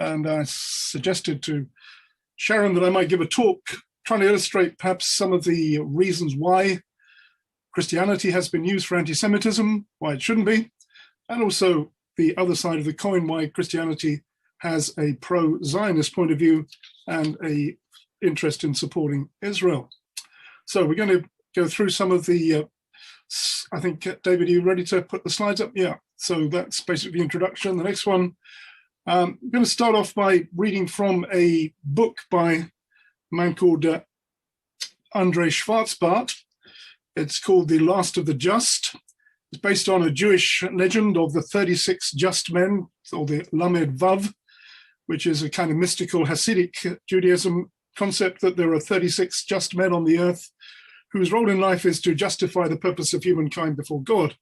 and I suggested to Sharon that I might give a talk trying to illustrate perhaps some of the reasons why Christianity has been used for anti-Semitism, why it shouldn't be, and also the other side of the coin, why Christianity has a pro-Zionist point of view and a interest in supporting Israel. So we're going to go through some of the, I think, David, are you ready to put the slides up? Yeah, so that's basically the introduction. The next one, I'm going to start off by reading from a book by a man called Andrei Schwarzbart. It's called The Last of the Just. It's based on a Jewish legend of the 36 just men, or the Lamed Vav, which is a kind of mystical Hasidic Judaism concept that there are 36 just men on the earth whose role in life is to justify the purpose of humankind before God.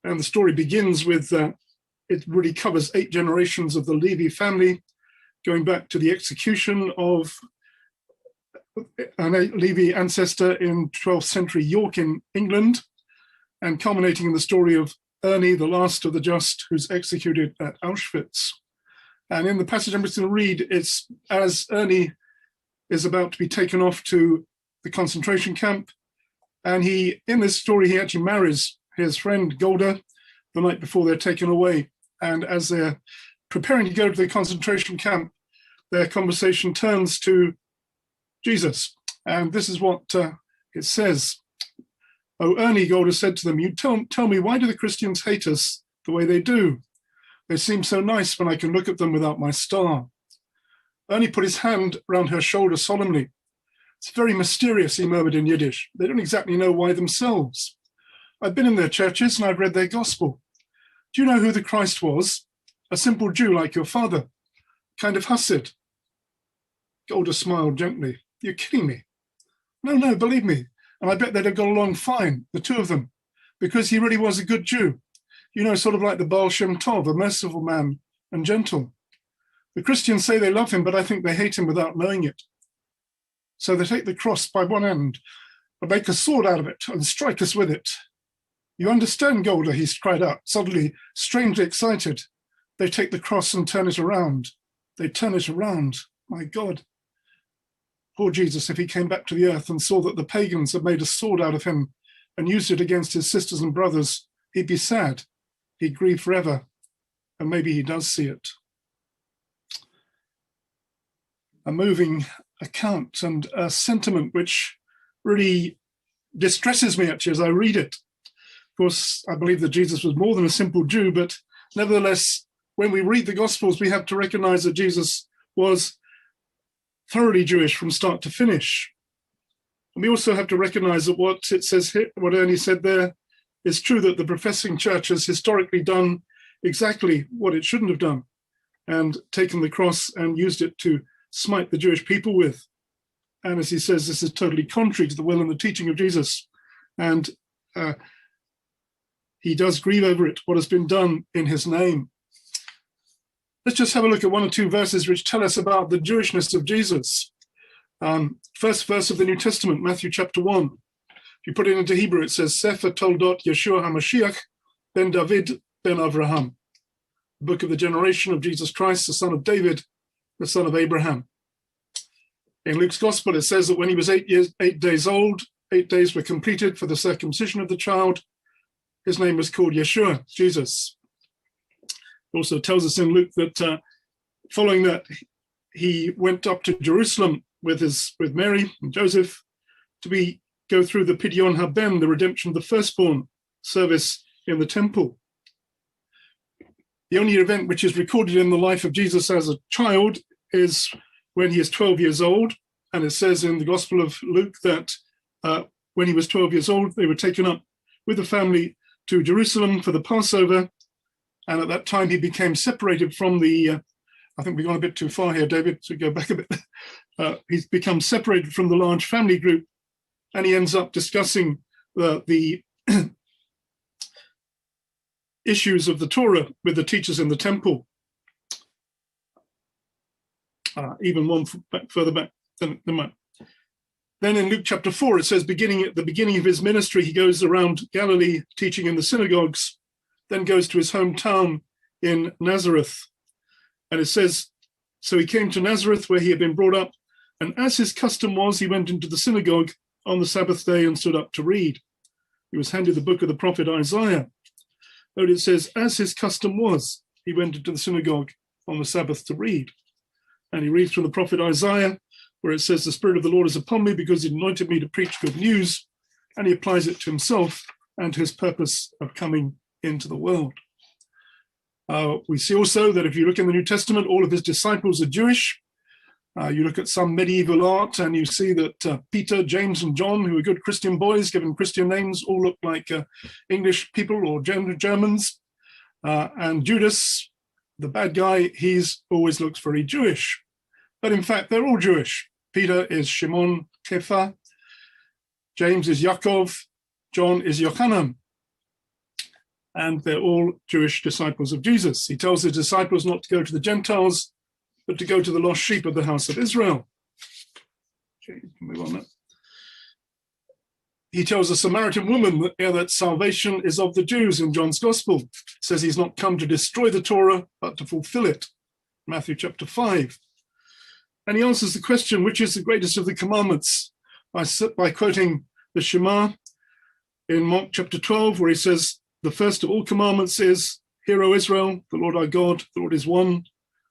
And the story begins with, it really covers 8 generations of the Levi family, going back to the execution of an Levi ancestor in 12th century York in England, and culminating in the story of Ernie, the last of the just, who's executed at Auschwitz. And in the passage I'm just going to read, it's as Ernie is about to be taken off to the concentration camp. And in this story, he actually marries his friend Golda the night before they're taken away. And as they're preparing to go to the concentration camp, their conversation turns to Jesus. And this is what it says. "Oh, Ernie," Golda said to them, "you tell me, why do the Christians hate us the way they do? They seem so nice when I can look at them without my star." Ernie put his hand round her shoulder solemnly. "It's very mysterious," he murmured in Yiddish. "They don't exactly know why themselves. I've been in their churches and I've read their gospel. Do you know who the Christ was? A simple Jew like your father, kind of Hasid." Golda smiled gently. "You're kidding me." No, believe me. And I bet they'd have got along fine, the two of them, because he really was a good Jew. You know, sort of like the Baal Shem Tov, a merciful man and gentle. The Christians say they love him, but I think they hate him without knowing it. So they take the cross by one end and make a sword out of it and strike us with it. You understand, Golda," he cried out, suddenly strangely excited. "They take the cross and turn it around. They turn it around. My God. Poor Jesus, if he came back to the earth and saw that the pagans had made a sword out of him and used it against his sisters and brothers, he'd be sad. He'd grieve forever. And maybe he does see it." A moving account and a sentiment which really distresses me actually as I read it. Of course, I believe that Jesus was more than a simple Jew, but nevertheless, when we read the Gospels, we have to recognize that Jesus was thoroughly Jewish from start to finish. And we also have to recognize that what it says here, what Ernie said there, is true, that the professing church has historically done exactly what it shouldn't have done and taken the cross and used it to smite the Jewish people with. And as he says, this is totally contrary to the will and the teaching of Jesus. And he does grieve over it, what has been done in his name. Let's just have a look at 1 or 2 verses which tell us about the Jewishness of Jesus. First verse of the New Testament, Matthew chapter 1. If you put it into Hebrew, it says, Sefer Toldot Yeshua HaMashiach ben David ben Avraham. The book of the generation of Jesus Christ, the son of David, the son of Abraham. In Luke's gospel, it says that when he was 8 days old, 8 days were completed for the circumcision of the child. His name was called Yeshua, Jesus. It also tells us in Luke that following that, he went up to Jerusalem with Mary and Joseph to go through the Pidyon Haben, the redemption of the firstborn service in the temple. The only event which is recorded in the life of Jesus as a child is when he is 12 years old. And it says in the Gospel of Luke that when he was 12 years old, they were taken up with the family to Jerusalem for the Passover. And at that time, he became separated from I think we've gone a bit too far here, David, so go back a bit. He's become separated from the large family group, and he ends up discussing the issues of the Torah with the teachers in the temple. Even one further back. Then in Luke chapter 4, it says, at the beginning of his ministry, he goes around Galilee teaching in the synagogues, then goes to his hometown in Nazareth. And it says So he came to Nazareth, where he had been brought up, and as his custom was, he went into the synagogue on the Sabbath day and stood up to read. He was handed the book of the prophet Isaiah. But it says, as his custom was, he went into the synagogue on the Sabbath to read. And he reads from the prophet Isaiah, where it says, the Spirit of the Lord is upon me because he anointed me to preach good news. And he applies it to himself and his purpose of coming into the world. We see also that if you look in the New Testament, all of his disciples are Jewish. You look at some medieval art and you see that Peter, James, and John, who are good Christian boys, given Christian names, all look like English people or Germans. And Judas, the bad guy, he's always looks very Jewish. But in fact, they're all Jewish. Peter is Shimon, Kepha. James is Yaakov. John is Yochanan. And they're all Jewish disciples of Jesus. He tells his disciples not to go to the Gentiles, but to go to the lost sheep of the house of Israel. Okay, move on now. He tells a Samaritan woman that salvation is of the Jews in John's Gospel. It says he's not come to destroy the Torah, but to fulfill it. Matthew chapter 5. And he answers the question, which is the greatest of the commandments, by quoting the Shema in Mark chapter 12, where he says, the first of all commandments is, Hear, O Israel, the Lord our God, the Lord is one.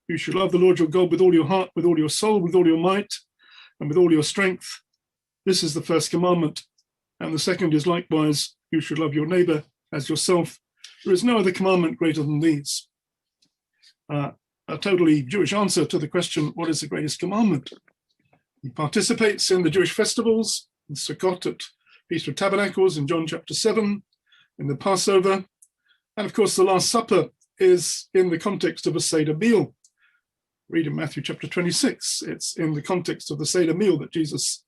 You should love the Lord your God with all your heart, with all your soul, with all your might, and with all your strength. This is the first commandment. And the second is likewise, you should love your neighbor as yourself. There is no other commandment greater than these. A totally Jewish answer to the question, what is the greatest commandment? He participates in the Jewish festivals, in Sukkot at Feast of Tabernacles in John chapter 7, in the Passover. And of course, the Last Supper is in the context of a Seder meal. Read in Matthew chapter 26. It's in the context of the Seder meal that Jesus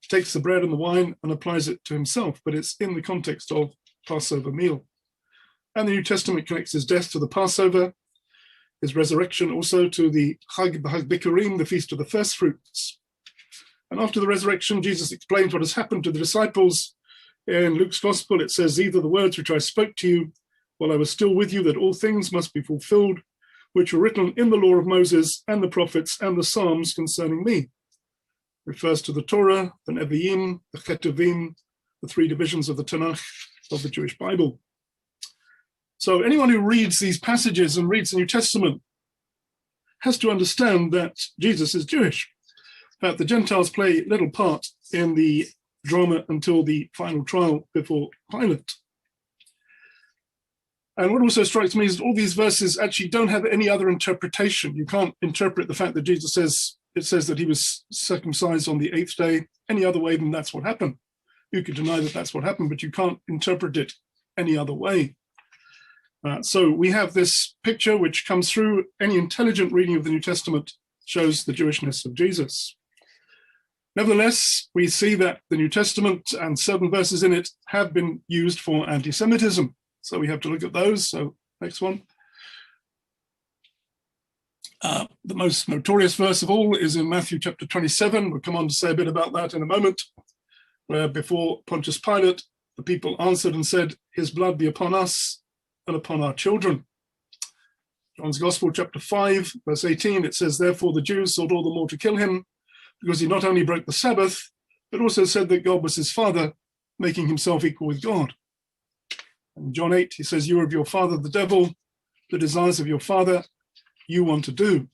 takes the bread and the wine and applies it to himself, but it's in the context of Passover meal. And the New Testament connects his death to the Passover, his resurrection also to the Chag Bikurim, the Feast of the First Fruits. And after the resurrection, Jesus explains what has happened to the disciples. In Luke's Gospel, it says, these are the words which I spoke to you while I was still with you, that all things must be fulfilled, which were written in the law of Moses and the prophets and the Psalms concerning me. Refers to the Torah, the Nevi'im, the Ketuvim, the three divisions of the Tanakh of the Jewish Bible. So anyone who reads these passages and reads the New Testament has to understand that Jesus is Jewish. That the Gentiles play little part in the drama until the final trial before Pilate. And what also strikes me is that all these verses actually don't have any other interpretation. You can't interpret the fact that Jesus says, it says that he was circumcised on the 8th day any other way than that's what happened. You could deny that that's what happened, but you can't interpret it any other way. So we have this picture which comes through. Any intelligent reading of the New Testament shows the Jewishness of Jesus. Nevertheless, we see that the New Testament and certain verses in it have been used for anti-Semitism. So we have to look at those. So next one. The most notorious verse of all is in Matthew chapter 27. We'll come on to say a bit about that in a moment, where before Pontius Pilate, the people answered and said, his blood be upon us and upon our children. John's Gospel chapter 5, verse 18, it says, therefore the Jews sought all the more to kill him, because he not only broke the Sabbath, but also said that God was his father, making himself equal with God. In John 8, he says, you are of your father, the devil, the desires of your father you want to do.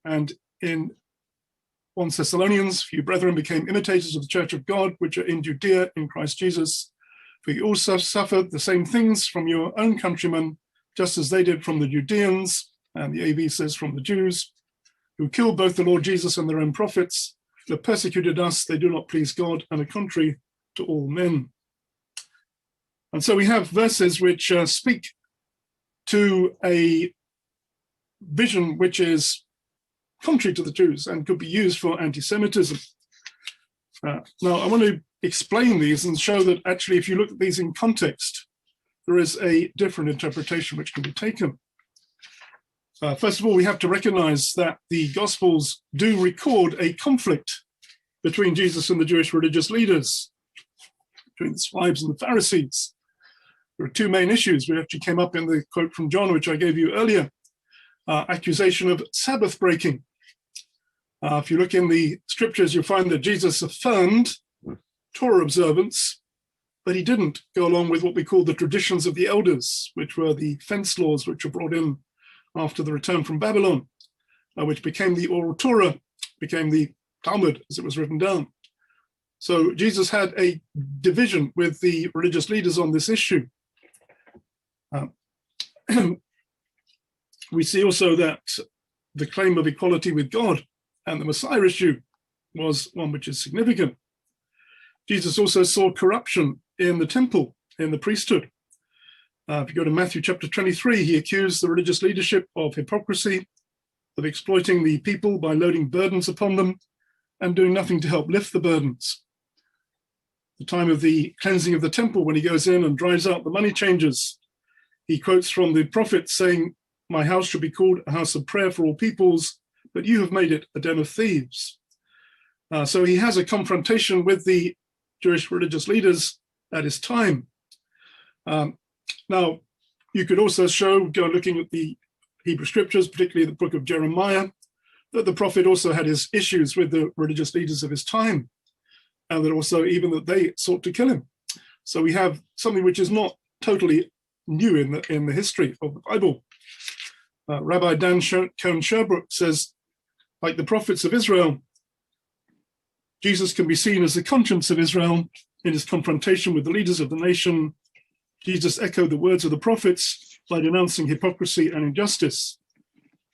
And in 1 Thessalonians, you brethren became imitators of the church of God, which are in Judea in Christ Jesus. For you also suffered the same things from your own countrymen, just as they did from the Judeans, and the AV says from the Jews, who killed both the Lord Jesus and their own prophets. They persecuted us, they do not please God, and are contrary to all men. And so we have verses which speak to a vision which is contrary to the Jews and could be used for anti-Semitism. Now, I want to explain these and show that actually, if you look at these in context, there is a different interpretation which can be taken. First of all, we have to recognize that the Gospels do record a conflict between Jesus and the Jewish religious leaders, between the scribes and the Pharisees. There are two main issues which actually came up in the quote from John, which I gave you earlier. accusation of Sabbath breaking. If you look in the scriptures, you'll find that Jesus affirmed Torah observance, but he didn't go along with what we call the traditions of the elders, which were the fence laws which were brought in after the return from Babylon, which became the oral Torah, became the Talmud as it was written down. So Jesus had a division with the religious leaders on this issue. We see also that the claim of equality with God and the Messiah issue was one which is significant. Jesus also saw corruption in the temple, in the priesthood. If you go to Matthew chapter 23, he accused the religious leadership of hypocrisy, of exploiting the people by loading burdens upon them and doing nothing to help lift the burdens. The time of the cleansing of the temple, when he goes in and drives out the money changers, he quotes from the prophets saying, "My house shall be called a house of prayer for all peoples, but you have made it a den of thieves." So he has a confrontation with the Jewish religious leaders at his time. Now, you could also go looking at the Hebrew scriptures, particularly the book of Jeremiah, that the prophet also had his issues with the religious leaders of his time, and that also even that they sought to kill him. So we have something which is not totally new in the history of the Bible. Rabbi Dan Cohen Sherbrooke says, like the prophets of Israel, Jesus can be seen as the conscience of Israel. In his confrontation with the leaders of the nation, Jesus echoed the words of the prophets by denouncing hypocrisy and injustice.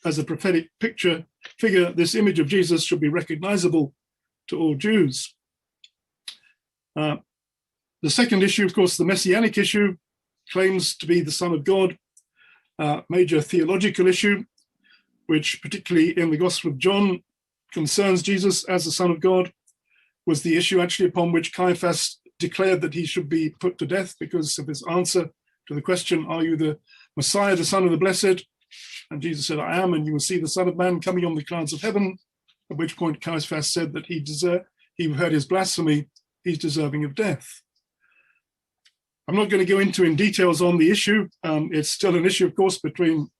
As a prophetic figure, this image of Jesus should be recognizable to all Jews. The second issue, of course, the messianic issue, claims to be the Son of God, major theological issue, which particularly in the Gospel of John concerns Jesus as the Son of God, was the issue actually upon which Caiaphas declared that he should be put to death because of his answer to the question, "Are you the Messiah, the Son of the Blessed?" And Jesus said, "I am, and you will see the Son of Man coming on the clouds of heaven," at which point Caiaphas said that he heard his blasphemy, he's deserving of death. I'm not going to go into in details on the issue. It's still an issue, of course, between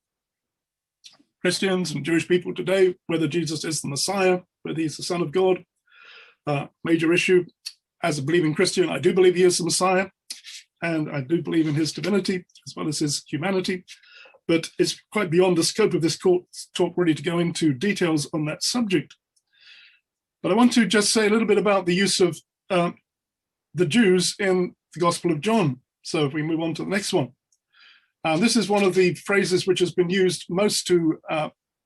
Christians and Jewish people today, whether Jesus is the Messiah, whether he's the Son of God. Major issue. As a believing Christian, I do believe he is the Messiah, and I do believe in his divinity as well as his humanity, but it's quite beyond the scope of this talk really to go into details on that subject. But I want to just say a little bit about the use of the Jews in the Gospel of John. So if we move on to the next one. This is one of the phrases which has been used most to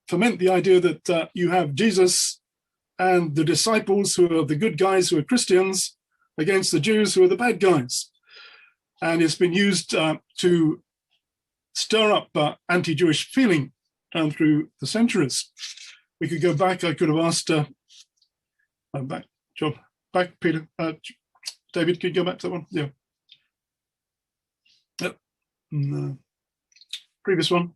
foment the idea that you have Jesus and the disciples who are the good guys who are Christians against the Jews who are the bad guys. And it's been used to stir up anti-Jewish feeling through the centuries. We could go back, I could have asked, back Peter, David, could you go back to that one? Yeah. Yep. No. Previous one.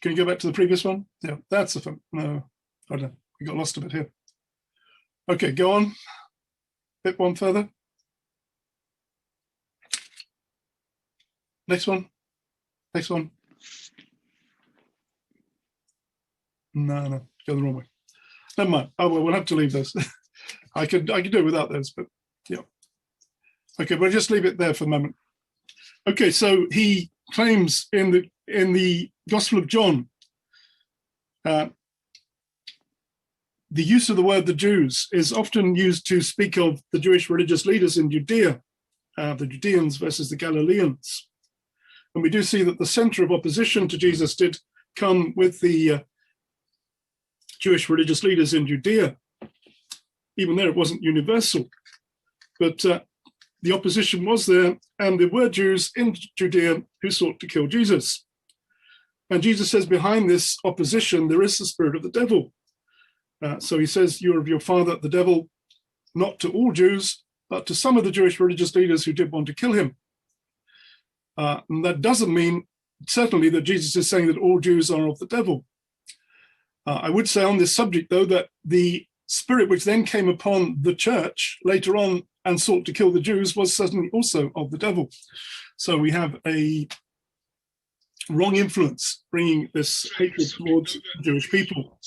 Can you go back to the previous one? Yeah, that's the fun. No, I don't know. We got lost a bit here. Okay, go on. Bit one further. Next one. Next one. No, go the wrong way. Never mind. Oh well, we'll have to leave those. I could do it without those, but yeah. Okay, we'll just leave it there for the moment. Okay, so he claims in the Gospel of John, the use of the word "the Jews" is often used to speak of the Jewish religious leaders in Judea, the Judeans versus the Galileans. And we do see that the center of opposition to Jesus did come with the Jewish religious leaders in Judea. Even there, it wasn't universal, but the opposition was there, and there were Jews in Judea who sought to kill Jesus. And Jesus says behind this opposition, there is the spirit of the devil. So he says, "You're of your father, the devil," not to all Jews, but to some of the Jewish religious leaders who did want to kill him. And that doesn't mean, certainly, that Jesus is saying that all Jews are of the devil. I would say on this subject, though, that the spirit which then came upon the church later on and sought to kill the Jews was certainly also of the devil. So we have a wrong influence, bringing this hatred towards the Jewish people.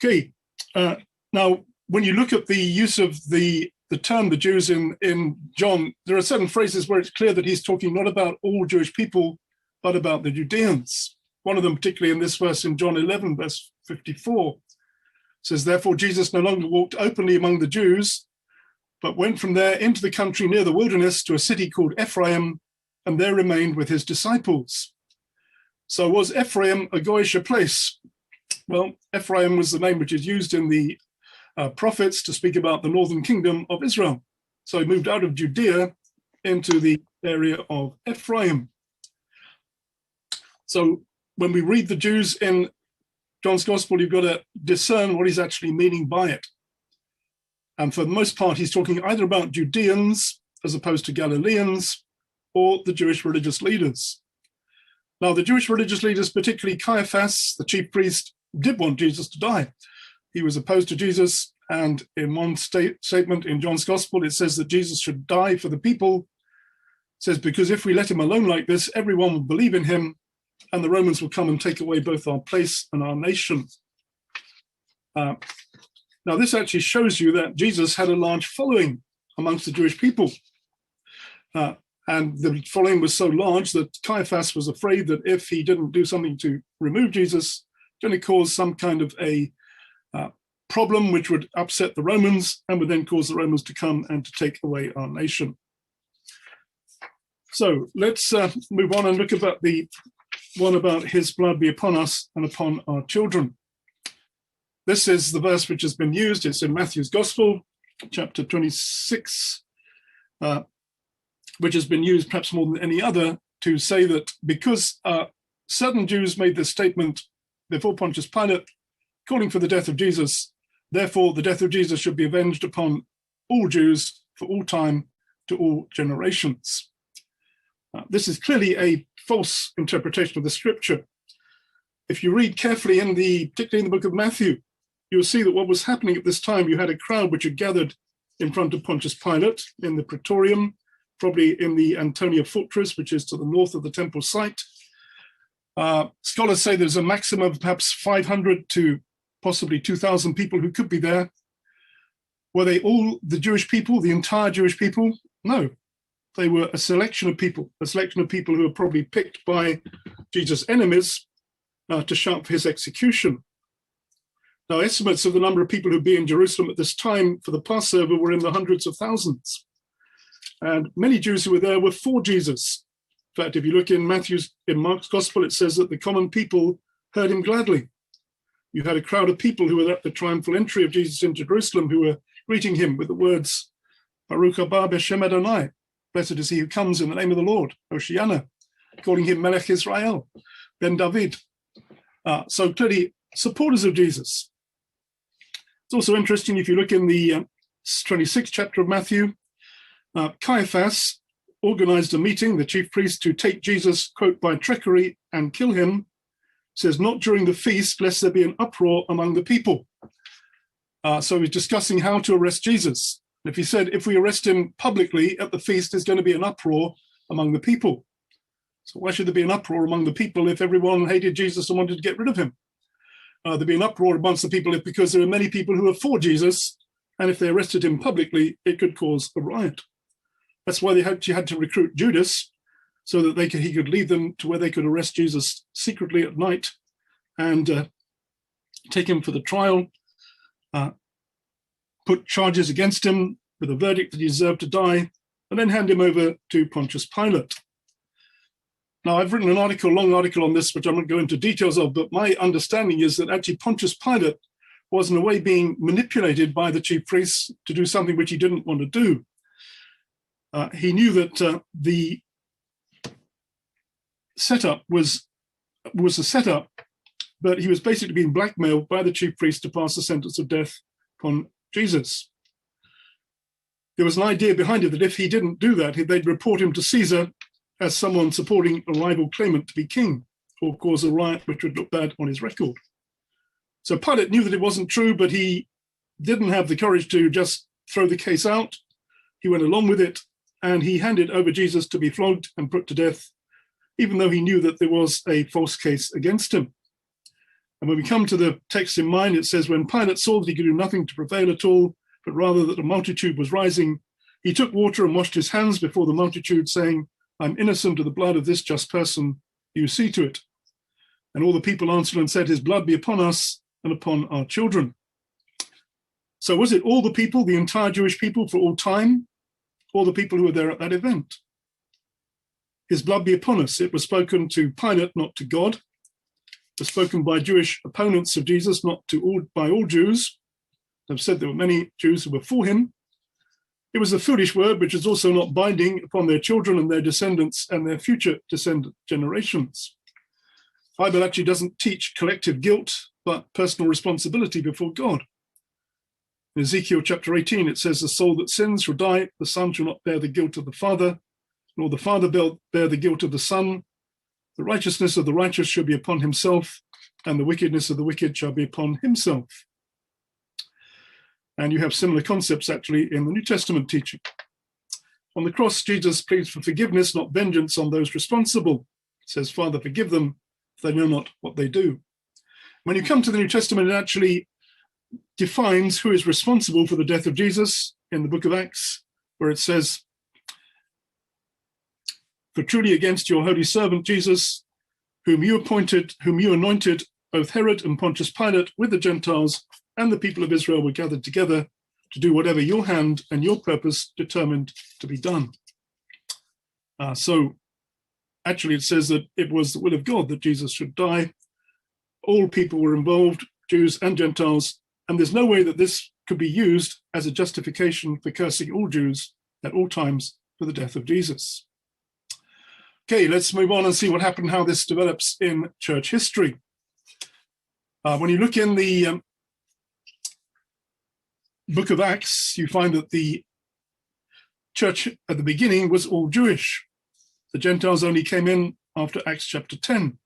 Okay, now when you look at the use of the term the Jews in John, there are certain phrases where it's clear that he's talking not about all Jewish people, but about the Judeans. One of them, particularly in this verse in John 11, verse 54, says, "Therefore Jesus no longer walked openly among the Jews, but went from there into the country near the wilderness to a city called Ephraim, and there remained with his disciples." So was Ephraim a Goyish place? Well, Ephraim was the name which is used in the prophets to speak about the northern kingdom of Israel. So he moved out of Judea into the area of Ephraim. So when we read the Jews in John's Gospel, you've got to discern what he's actually meaning by it. And for the most part, he's talking either about Judeans as opposed to Galileans, or the Jewish religious leaders. Now, the Jewish religious leaders, particularly Caiaphas, the chief priest, did want Jesus to die. He was opposed to Jesus, and in one statement in John's Gospel, it says that Jesus should die for the people. It says, because if we let him alone like this, everyone will believe in him, and the Romans will come and take away both our place and our nation. Now, this actually shows you that Jesus had a large following amongst the Jewish people. And the following was so large that Caiaphas was afraid that if he didn't do something to remove Jesus, it's going to cause some kind of a problem which would upset the Romans and would then cause the Romans to come and to take away our nation. So let's move on and look about the one about his blood be upon us and upon our children. This is the verse which has been used. It's in Matthew's Gospel, chapter 26, which has been used perhaps more than any other to say that because certain Jews made this statement before Pontius Pilate, calling for the death of Jesus, therefore the death of Jesus should be avenged upon all Jews for all time to all generations. This is clearly a false interpretation of the scripture. If you read carefully particularly in the book of Matthew, you'll see that what was happening at this time, you had a crowd which had gathered in front of Pontius Pilate in the Praetorium, probably in the Antonia fortress, which is to the north of the temple site. Scholars say there's a maximum of perhaps 500 to possibly 2,000 people who could be there. Were they all the Jewish people, the entire Jewish people? No, they were a selection of people who were probably picked by Jesus' enemies to shout for his execution. Now, estimates of the number of people who'd be in Jerusalem at this time for the Passover were in the hundreds of thousands. And many Jews who were there were for Jesus. In fact, if you look in Mark's Gospel, it says that the common people heard him gladly. You had a crowd of people who were at the triumphal entry of Jesus into Jerusalem who were greeting him with the words, Baruch haba b'shem Adonai, blessed is he who comes in the name of the Lord, Hoshiana, calling him Melech Israel, Ben David. So clearly supporters of Jesus. It's also interesting if you look in the 26th chapter of Matthew, Caiaphas organized a meeting, the chief priest, to take Jesus, quote, by trickery and kill him. Says, not during the feast, lest there be an uproar among the people. So he's discussing how to arrest Jesus. If he said, if we arrest him publicly at the feast, there's going to be an uproar among the people. So why should there be an uproar among the people if everyone hated Jesus and wanted to get rid of him? There'd be an uproar amongst the people because there are many people who are for Jesus, and if they arrested him publicly, it could cause a riot. That's why they had to recruit Judas, so that he could lead them to where they could arrest Jesus secretly at night and take him for the trial, put charges against him with a verdict that he deserved to die, and then hand him over to Pontius Pilate. Now, I've written a long article on this, which I'm not going into details of, but my understanding is that actually Pontius Pilate was in a way being manipulated by the chief priests to do something which he didn't want to do. He knew that the setup was a setup, but he was basically being blackmailed by the chief priest to pass the sentence of death upon Jesus. There was an idea behind it that if he didn't do that, they'd report him to Caesar as someone supporting a rival claimant to be king, or cause a riot which would look bad on his record. So Pilate knew that it wasn't true, but he didn't have the courage to just throw the case out. He went along with it, and he handed over Jesus to be flogged and put to death even though he knew that there was a false case against him. And when we come to the text in mind, it says, when Pilate saw that he could do nothing to prevail at all, but rather that the multitude was rising, he took water and washed his hands before the multitude, saying, I'm innocent of the blood of this just person. You see to it. And all the people answered and said, his blood be upon us and upon our children. So was it all the people, the entire Jewish people for all time, or the people who were there at that event? His blood be upon us. It was spoken to Pilate, not to God. It was spoken by Jewish opponents of Jesus, not by all Jews. I've said there were many Jews who were for him. It was a foolish word, which is also not binding upon their children and their descendants and their future descendant generations. The Bible actually doesn't teach collective guilt, but personal responsibility before God. In Ezekiel chapter 18, it says, the soul that sins shall die, the son shall not bear the guilt of the father, nor the father bear the guilt of the son. The righteousness of the righteous shall be upon himself, and the wickedness of the wicked shall be upon himself. And you have similar concepts actually in the New Testament teaching. On the cross, Jesus pleads for forgiveness, not vengeance on those responsible. He says, Father, forgive them, for they know not what they do. When you come to the New Testament, it actually defines who is responsible for the death of Jesus in the book of Acts, where it says, for truly against your holy servant Jesus, whom you anointed, both Herod and Pontius Pilate with the Gentiles and the people of Israel were gathered together to do whatever your hand and your purpose determined to be done. So actually it says that it was the will of God that Jesus should die. All people were involved, Jews and Gentiles, and there's no way that this could be used as a justification for cursing all Jews at all times for the death of Jesus. Okay, let's move on and see what happened, how this develops in church history. When you look in the book of Acts, you find that the church at the beginning was all Jewish. The Gentiles only came in after Acts chapter 10.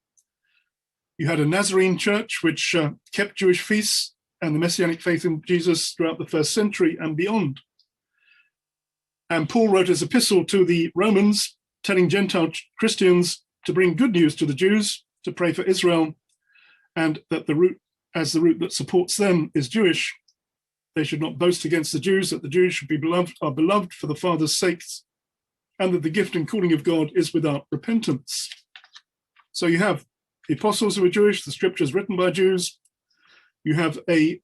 You had a Nazarene church which kept Jewish feasts and the Messianic faith in Jesus throughout the first century and beyond. And Paul wrote his epistle to the Romans, telling Gentile Christians to bring good news to the Jews, to pray for Israel, and that the root that supports them is Jewish. They should not boast against the Jews, that the Jews should be beloved for the Father's sakes, and that the gift and calling of God is without repentance. So you have the apostles who are Jewish, the scriptures written by Jews. You have a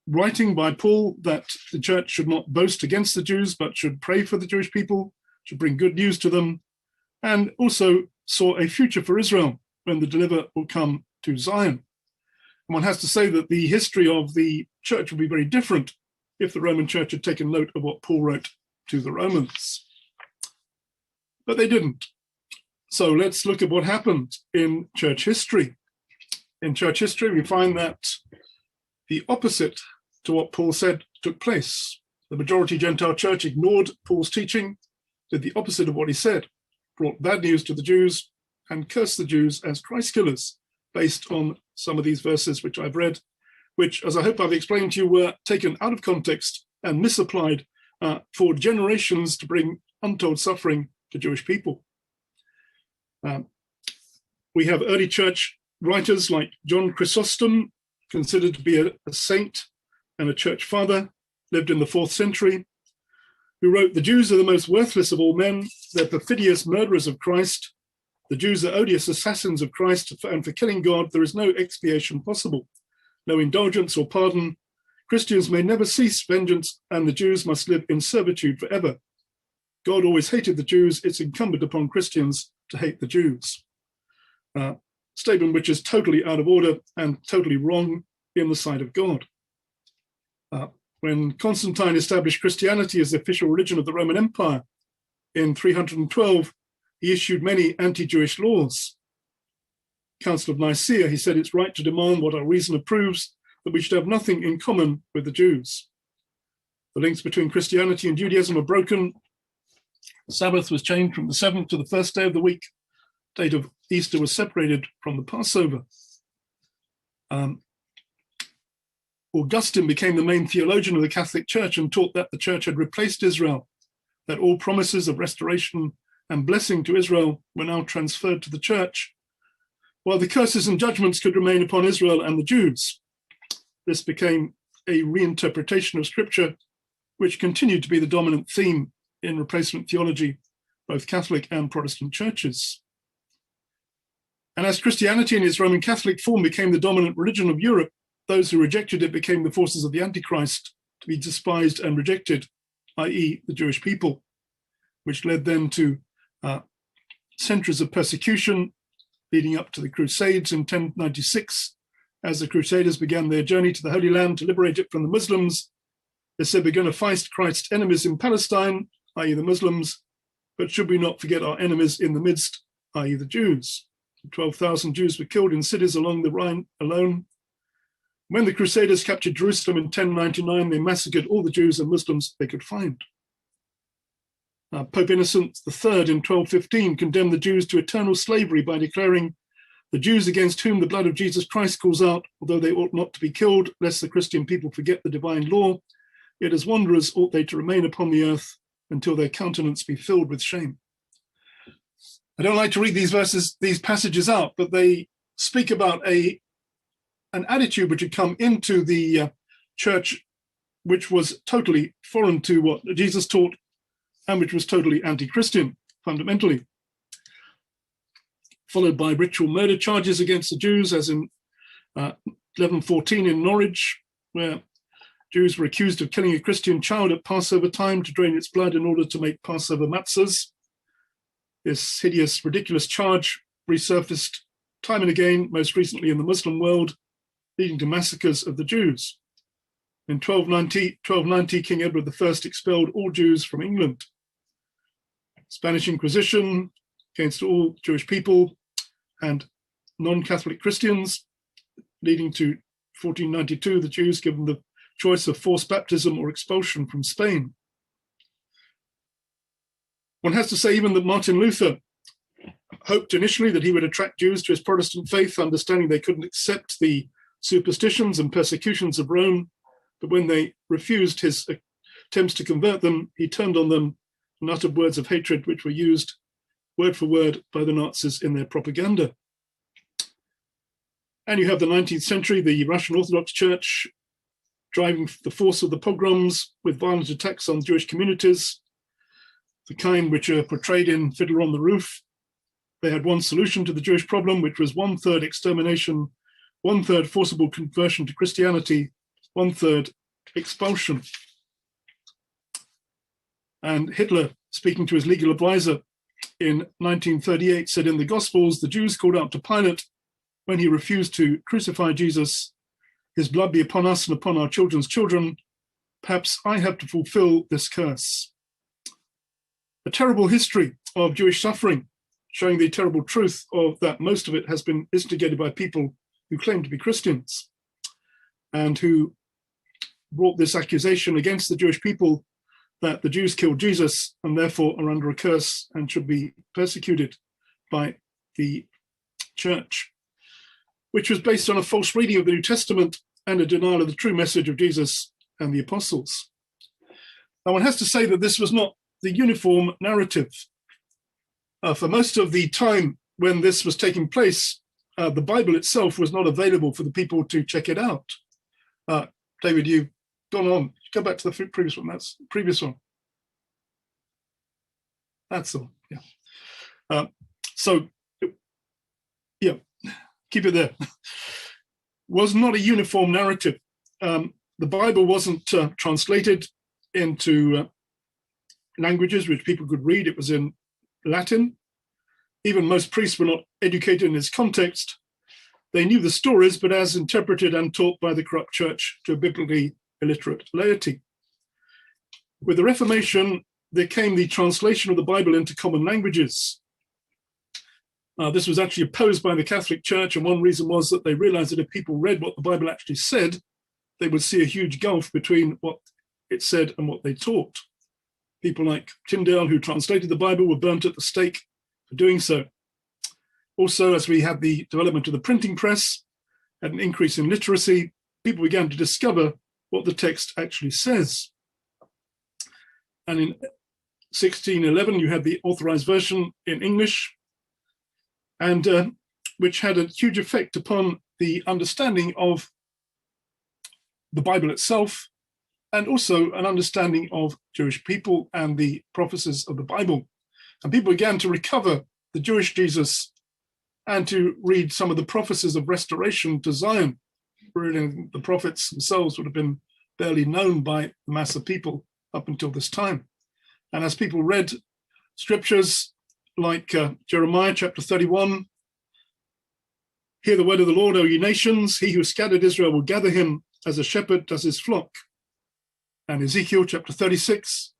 writing by Paul that the church should not boast against the Jews, but should pray for the Jewish people, should bring good news to them, and also saw a future for Israel when the deliverer will come to Zion. And one has to say that the history of the church would be very different if the Roman church had taken note of what Paul wrote to the Romans. But they didn't. So let's look at what happened in church history. In church history, we find that the opposite to what Paul said took place. The majority Gentile church ignored Paul's teaching, did the opposite of what he said, brought bad news to the Jews, and cursed the Jews as Christ killers, based on some of these verses which I've read, which, as I hope I've explained to you, were taken out of context and misapplied for generations to bring untold suffering to Jewish people. We have early church writers like John Chrysostom, considered to be a saint and a church father, lived in the 4th century, who wrote, "The Jews are the most worthless of all men. They're perfidious murderers of Christ. The Jews are odious assassins of Christ, and for killing God, there is no expiation possible, no indulgence or pardon. Christians may never cease vengeance, and the Jews must live in servitude forever. God always hated the Jews. It's incumbent upon Christians to hate the Jews." Statement which is totally out of order and totally wrong in the sight of God. When Constantine established Christianity as the official religion of the Roman Empire in 312, he issued many anti-Jewish laws. Council of Nicaea, he said it's right to demand what our reason approves, that we should have nothing in common with the Jews. The links between Christianity and Judaism are broken. The Sabbath was changed from the 7th to the first day of the week. Date of Easter was separated from the Passover. Augustine became the main theologian of the Catholic Church and taught that the church had replaced Israel, that all promises of restoration and blessing to Israel were now transferred to the church, while the curses and judgments could remain upon Israel and the Jews. This became a reinterpretation of scripture, which continued to be the dominant theme in replacement theology, both Catholic and Protestant churches. And as Christianity in its Roman Catholic form became the dominant religion of Europe, those who rejected it became the forces of the Antichrist, to be despised and rejected, i.e. the Jewish people, which led then to centuries of persecution leading up to the Crusades in 1096. As the Crusaders began their journey to the Holy Land to liberate it from the Muslims, they said, we're going to fight Christ's enemies in Palestine, i.e. the Muslims, but should we not forget our enemies in the midst, i.e. the Jews? 12,000 Jews were killed in cities along the Rhine alone. When the Crusaders captured Jerusalem in 1099, they massacred all the Jews and Muslims they could find. Pope Innocent III in 1215 condemned the Jews to eternal slavery by declaring, the Jews against whom the blood of Jesus Christ calls out, although they ought not to be killed, lest the Christian people forget the divine law, yet as wanderers ought they to remain upon the earth until their countenance be filled with shame. I don't like to read these passages out, but they speak about an attitude which had come into the church, which was totally foreign to what Jesus taught, and which was totally anti-Christian, fundamentally. Followed by ritual murder charges against the Jews, as in 1114 in Norwich, where Jews were accused of killing a Christian child at Passover time to drain its blood in order to make Passover matzahs. This hideous, ridiculous charge resurfaced time and again, most recently in the Muslim world, leading to massacres of the Jews. In 1290, King Edward I expelled all Jews from England. Spanish Inquisition against all Jewish people and non-Catholic Christians, leading to 1492, the Jews given the choice of forced baptism or expulsion from Spain. One has to say even that Martin Luther hoped initially that he would attract Jews to his Protestant faith, understanding they couldn't accept the superstitions and persecutions of Rome, but when they refused his attempts to convert them, he turned on them and uttered words of hatred which were used word for word by the Nazis in their propaganda. And you have the 19th century, the Russian Orthodox Church driving the force of the pogroms with violent attacks on Jewish communities, the kind which are portrayed in Fiddler on the Roof. They had one solution to the Jewish problem, which was 1/3 extermination, 1/3 forcible conversion to Christianity, 1/3 expulsion. And Hitler, speaking to his legal advisor in 1938, said in the Gospels, the Jews called out to Pilate when he refused to crucify Jesus, his blood be upon us and upon our children's children. Perhaps I have to fulfill this curse. A terrible history of Jewish suffering, showing the terrible truth of that most of it has been instigated by people who claim to be Christians and who brought this accusation against the Jewish people that the Jews killed Jesus and therefore are under a curse and should be persecuted by the church, which was based on a false reading of the New Testament and a denial of the true message of Jesus and the apostles. Now, one has to say that this was not the uniform narrative. For most of the time when this was taking place, the Bible itself was not available for the people to check it out. David, you've gone on. Go back to the previous one. That's the previous one. That's all. Yeah. Yeah, keep it there. Was not a uniform narrative. The Bible wasn't translated into languages which people could read. It was in Latin. Even most priests were not educated in its context. They knew the stories, but as interpreted and taught by the corrupt church to a biblically illiterate laity. With the Reformation, there came the translation of the Bible into common languages. This was actually opposed by the Catholic Church, and one reason was that they realized that if people read what the Bible actually said, they would see a huge gulf between what it said and what they taught. People like Tyndale, who translated the Bible, were burnt at the stake for doing so. Also, as we had the development of the printing press and an increase in literacy, people began to discover what the text actually says. And in 1611, you had the Authorized Version in English, and which had a huge effect upon the understanding of the Bible itself, and also an understanding of Jewish people and the prophecies of the Bible. And people began to recover the Jewish Jesus and to read some of the prophecies of restoration to Zion. Really, the prophets themselves would have been barely known by the mass of people up until this time. And as people read scriptures like Jeremiah chapter 31, hear the word of the Lord, O ye nations, he who scattered Israel will gather him as a shepherd does his flock. And Ezekiel chapter 36,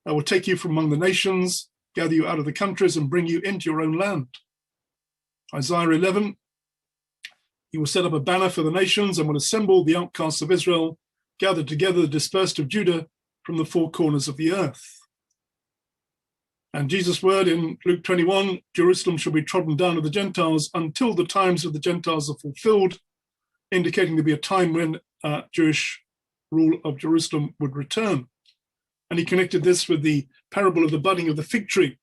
I will take you from among the nations, gather you out of the countries and bring you into your own land. Isaiah 11, he will set up a banner for the nations and will assemble the outcasts of Israel, gather together the dispersed of Judah from the four corners of the earth. And Jesus' word in Luke 21, Jerusalem shall be trodden down of the Gentiles until the times of the Gentiles are fulfilled, indicating there be a time when Jewish rule of Jerusalem would return. And he connected this with the parable of the budding of the fig tree,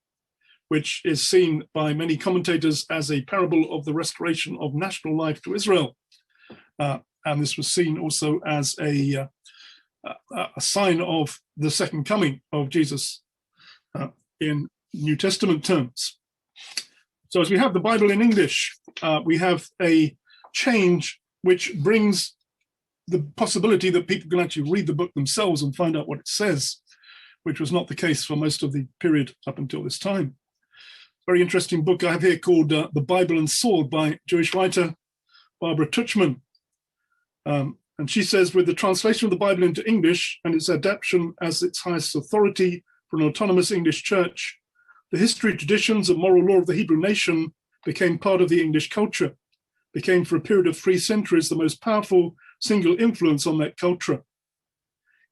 which is seen by many commentators as a parable of the restoration of national life to Israel. And this was seen also as a sign of the second coming of Jesus in New Testament terms. So as we have the Bible in English, we have a change which brings the possibility that people can actually read the book themselves and find out what it says, which was not the case for most of the period up until this time. Very interesting book I have here called The Bible and Sword by Jewish writer Barbara Tuchman. And she says, with the translation of the Bible into English and its adaptation as its highest authority for an autonomous English church, the history, traditions, and moral law of the Hebrew nation became part of the English culture, became for a period of 3 centuries the most powerful single influence on that culture.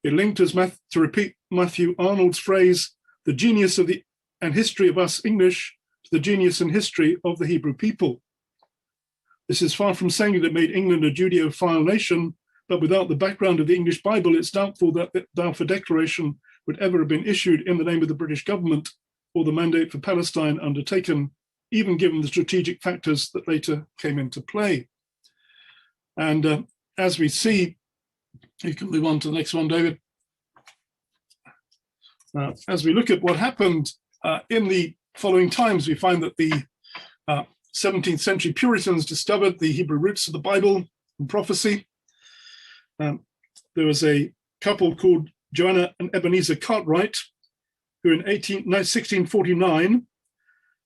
It linked, to repeat Matthew Arnold's phrase, the genius of the and history of us English to the genius and history of the Hebrew people. This is far from saying that it made England a Judeo-phile nation, but without the background of the English Bible, it's doubtful that the Balfour Declaration would ever have been issued in the name of the British government or the mandate for Palestine undertaken, even given the strategic factors that later came into play. And as we see, you can move on to the next one, David. As we look at what happened in the following times, we find that the 17th century Puritans discovered the Hebrew roots of the Bible and prophecy. There was a couple called Joanna and Ebenezer Cartwright, who in 1649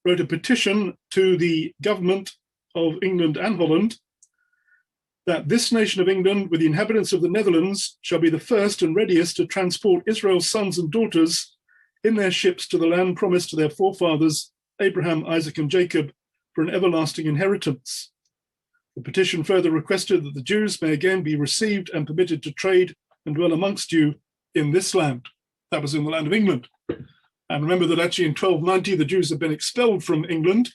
wrote a petition to the government of England and Holland that this nation of England, with the inhabitants of the Netherlands, shall be the first and readiest to transport Israel's sons and daughters in their ships to the land promised to their forefathers, Abraham, Isaac, and Jacob, for an everlasting inheritance. The petition further requested that the Jews may again be received and permitted to trade and dwell amongst you in this land. That was in the land of England. And remember that actually in 1290, the Jews had been expelled from England.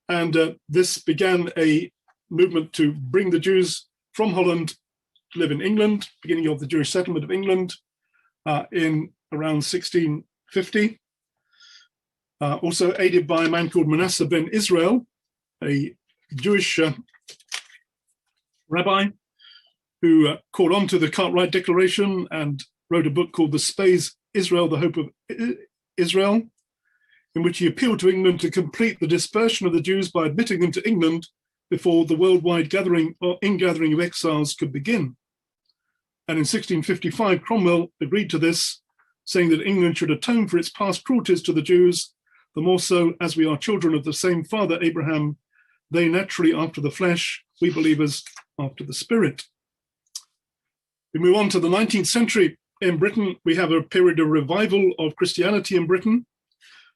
And this began a movement to bring the Jews from Holland to live in England, beginning of the Jewish settlement of England in around 1650. Also aided by a man called Manasseh ben Israel, a Jewish rabbi who caught on to the Cartwright Declaration and wrote a book called The Space Israel, the Hope of Israel, in which he appealed to England to complete the dispersion of the Jews by admitting them to England before the worldwide gathering or ingathering of exiles could begin. And in 1655, Cromwell agreed to this, saying that England should atone for its past cruelties to the Jews, the more so as we are children of the same father, Abraham, they naturally after the flesh, we believers after the spirit. We move on to the 19th century. In Britain, we have a period of revival of Christianity in Britain,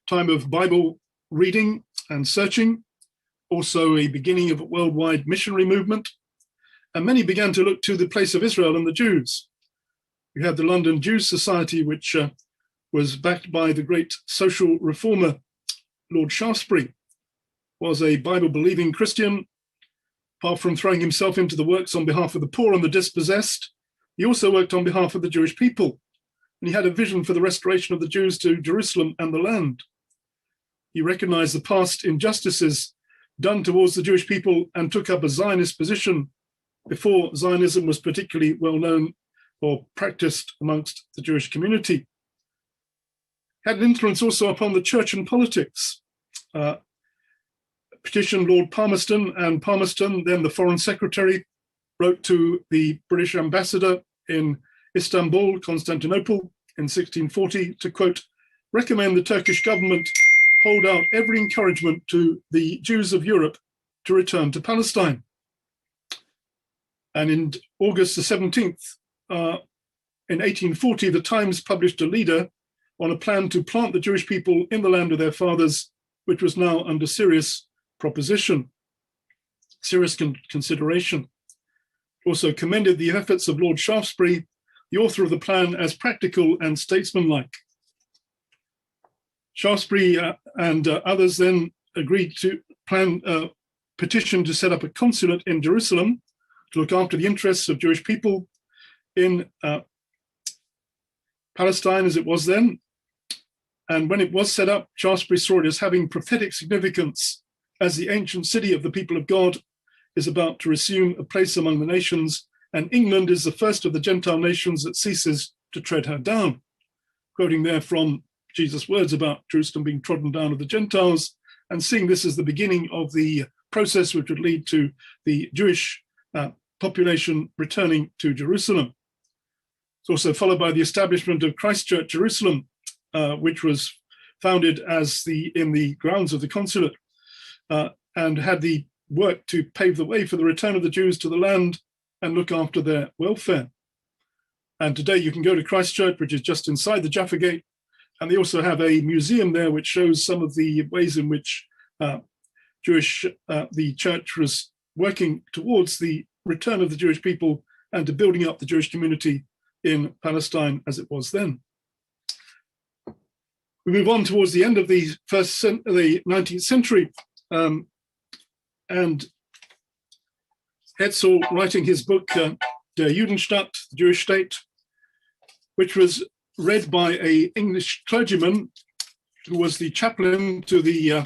time of Bible reading and searching, also a beginning of a worldwide missionary movement, and many began to look to the place of Israel and the Jews. We had the London Jews Society, which was backed by the great social reformer, Lord Shaftesbury, was a Bible-believing Christian. Apart from throwing himself into the works on behalf of the poor and the dispossessed, he also worked on behalf of the Jewish people and he had a vision for the restoration of the Jews to Jerusalem and the land. He recognized the past injustices done towards the Jewish people and took up a Zionist position before Zionism was particularly well known or practiced amongst the Jewish community. Had an influence also upon the church and politics. Petitioned Lord Palmerston, and Palmerston, then the Foreign Secretary, wrote to the British ambassador in Istanbul, Constantinople, in 1640 to, quote, recommend the Turkish government hold out every encouragement to the Jews of Europe to return to Palestine. And in August the 17th, in 1840, the Times published a leader on a plan to plant the Jewish people in the land of their fathers, which was now under serious consideration. Also commended the efforts of Lord Shaftesbury, the author of the plan, as practical and statesmanlike. Shaftesbury and others then agreed to petition to set up a consulate in Jerusalem to look after the interests of Jewish people in Palestine as it was then. And when it was set up, Shaftesbury saw it as having prophetic significance, as the ancient city of the people of God is about to resume a place among the nations, and England is the first of the Gentile nations that ceases to tread her down. Quoting there from Jesus' words about Jerusalem being trodden down of the Gentiles, and seeing this as the beginning of the process which would lead to the Jewish population returning to Jerusalem. It's also followed by the establishment of Christ Church Jerusalem, which was founded as in the grounds of the consulate, and had the work to pave the way for the return of the Jews to the land and look after their welfare. And today you can go to Christ Church, which is just inside the Jaffa Gate, and they also have a museum there which shows some of the ways in which the church was working towards the return of the Jewish people and to building up the Jewish community in Palestine as it was then. We move on towards the end of the 19th century, and Herzl writing his book, Der Judenstaat, the Jewish State, which was read by an English clergyman who was the chaplain to the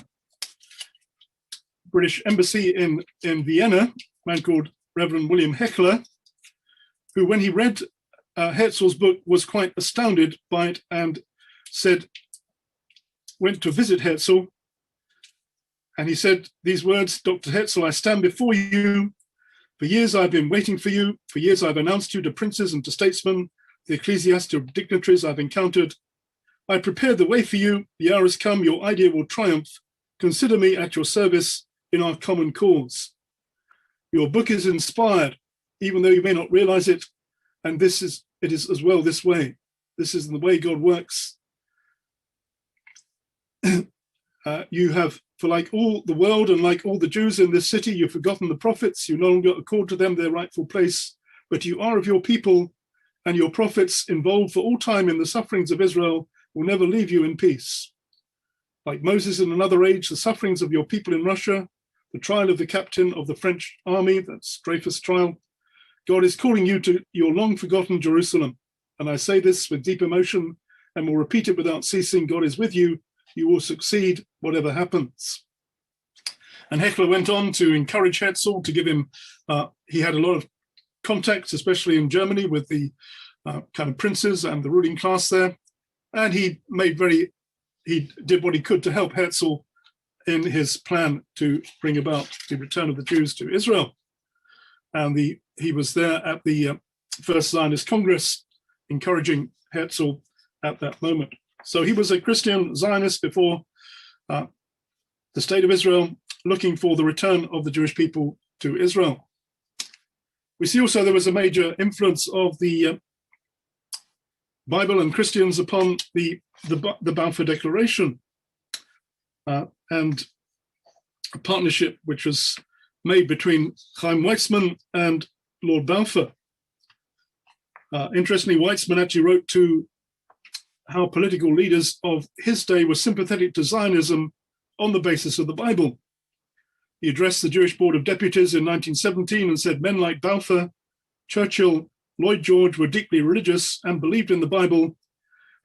British Embassy in Vienna, a man called Reverend William Heckler, who, when he read Herzl's book, was quite astounded by it and went to visit Herzl, and he said these words, Dr. Herzl, I stand before you. For years I've been waiting for you. For years I've announced you to princes and to statesmen, the ecclesiastical dignitaries I've encountered. I prepared the way for you. The hour has come. Your idea will triumph. Consider me at your service in our common cause. Your book is inspired, even though you may not realize it. And it is as well this way. This is the way God works. You have, for like all the world and like all the Jews in this city, you've forgotten the prophets. You no longer accord to them their rightful place, but you are of your people, and your prophets, involved for all time in the sufferings of Israel, will never leave you in peace. Like Moses in another age, the sufferings of your people in Russia, the trial of the captain of the French army, that's Dreyfus' trial, God is calling you to your long-forgotten Jerusalem. And I say this with deep emotion and will repeat it without ceasing. God is with you. You will succeed whatever happens. And Heckler went on to encourage Herzl, to give him, he had a lot of contacts, especially in Germany, with the kind of princes and the ruling class there. And he did what he could to help Herzl in his plan to bring about the return of the Jews to Israel. And he was there at the First Zionist Congress, encouraging Herzl at that moment. So he was a Christian Zionist before the state of Israel, looking for the return of the Jewish people to Israel. We see also there was a major influence of the Bible and Christians upon the Balfour Declaration, and a partnership which was made between Chaim Weizmann and Lord Balfour. Interestingly, Weizmann actually wrote to how political leaders of his day were sympathetic to Zionism on the basis of the Bible. He addressed the Jewish Board of Deputies in 1917 and said, men like Balfour, Churchill, Lloyd George were deeply religious and believed in the Bible,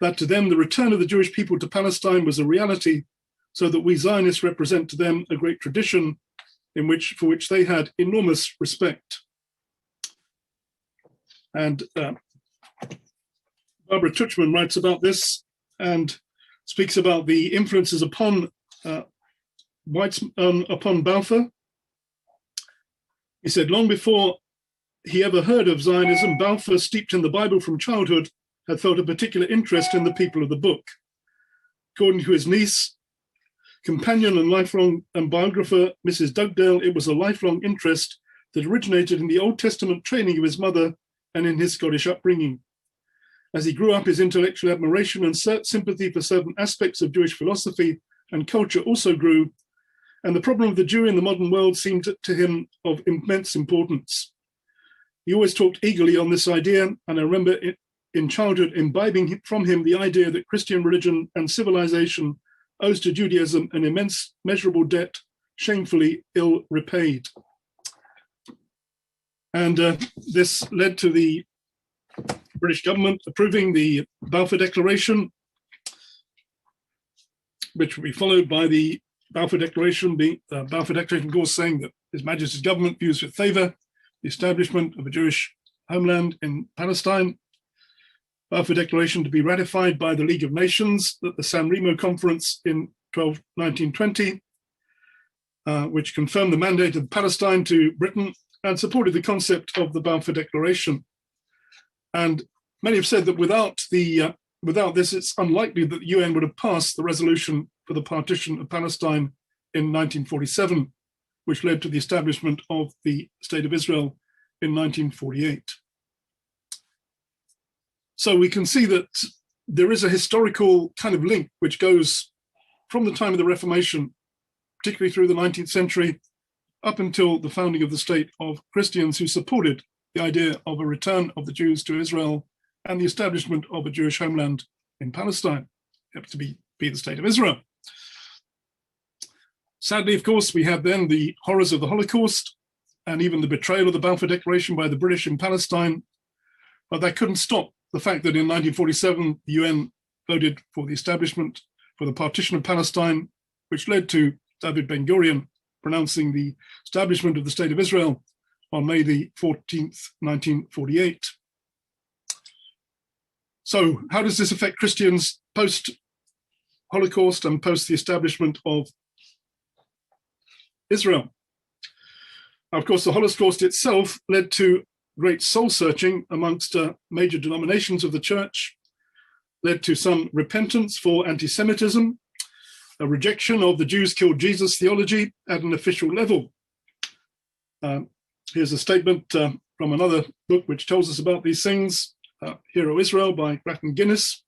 that to them the return of the Jewish people to Palestine was a reality, so that we Zionists represent to them a great tradition for which they had enormous respect. And Barbara Tuchman writes about this and speaks about the influences upon upon Balfour. He said, long before he ever heard of Zionism, Balfour, steeped in the Bible from childhood, had felt a particular interest in the people of the book. According to his niece, companion and lifelong biographer, Mrs. Dugdale, it was a lifelong interest that originated in the Old Testament training of his mother and in his Scottish upbringing. As he grew up, his intellectual admiration and sympathy for certain aspects of Jewish philosophy and culture also grew, and the problem of the Jew in the modern world seemed to him of immense importance. He always talked eagerly on this idea, and I remember in childhood imbibing from him the idea that Christian religion and civilization owes to Judaism an immense, measurable debt, shamefully ill repaid. And this led to the British government approving the Balfour Declaration, which will be followed by the Balfour Declaration, of course, saying that His Majesty's government views with favour the establishment of a Jewish homeland in Palestine. Balfour Declaration to be ratified by the League of Nations at the San Remo Conference in 1920, which confirmed the mandate of Palestine to Britain and supported the concept of the Balfour Declaration. And many have said that without this, it's unlikely that the UN would have passed the resolution for the partition of Palestine in 1947, which led to the establishment of the State of Israel in 1948. So we can see that there is a historical kind of link which goes from the time of the Reformation, particularly through the 19th century, up until the founding of the state, of Christians who supported the idea of a return of the Jews to Israel and the establishment of a Jewish homeland in Palestine, to be the State of Israel. Sadly, of course, we had then the horrors of the Holocaust and even the betrayal of the Balfour Declaration by the British in Palestine, but that couldn't stop the fact that in 1947, the UN voted for the establishment, for the partition of Palestine, which led to David Ben-Gurion pronouncing the establishment of the State of Israel on May the 14th, 1948. So how does this affect Christians post-Holocaust and post the establishment of Israel? Now, of course, the Holocaust itself led to great soul searching amongst major denominations of the church, led to some repentance for anti-Semitism, a rejection of the Jews killed Jesus theology at an official level. Here's a statement from another book which tells us about these things, Hero Israel by Grattan Guinness.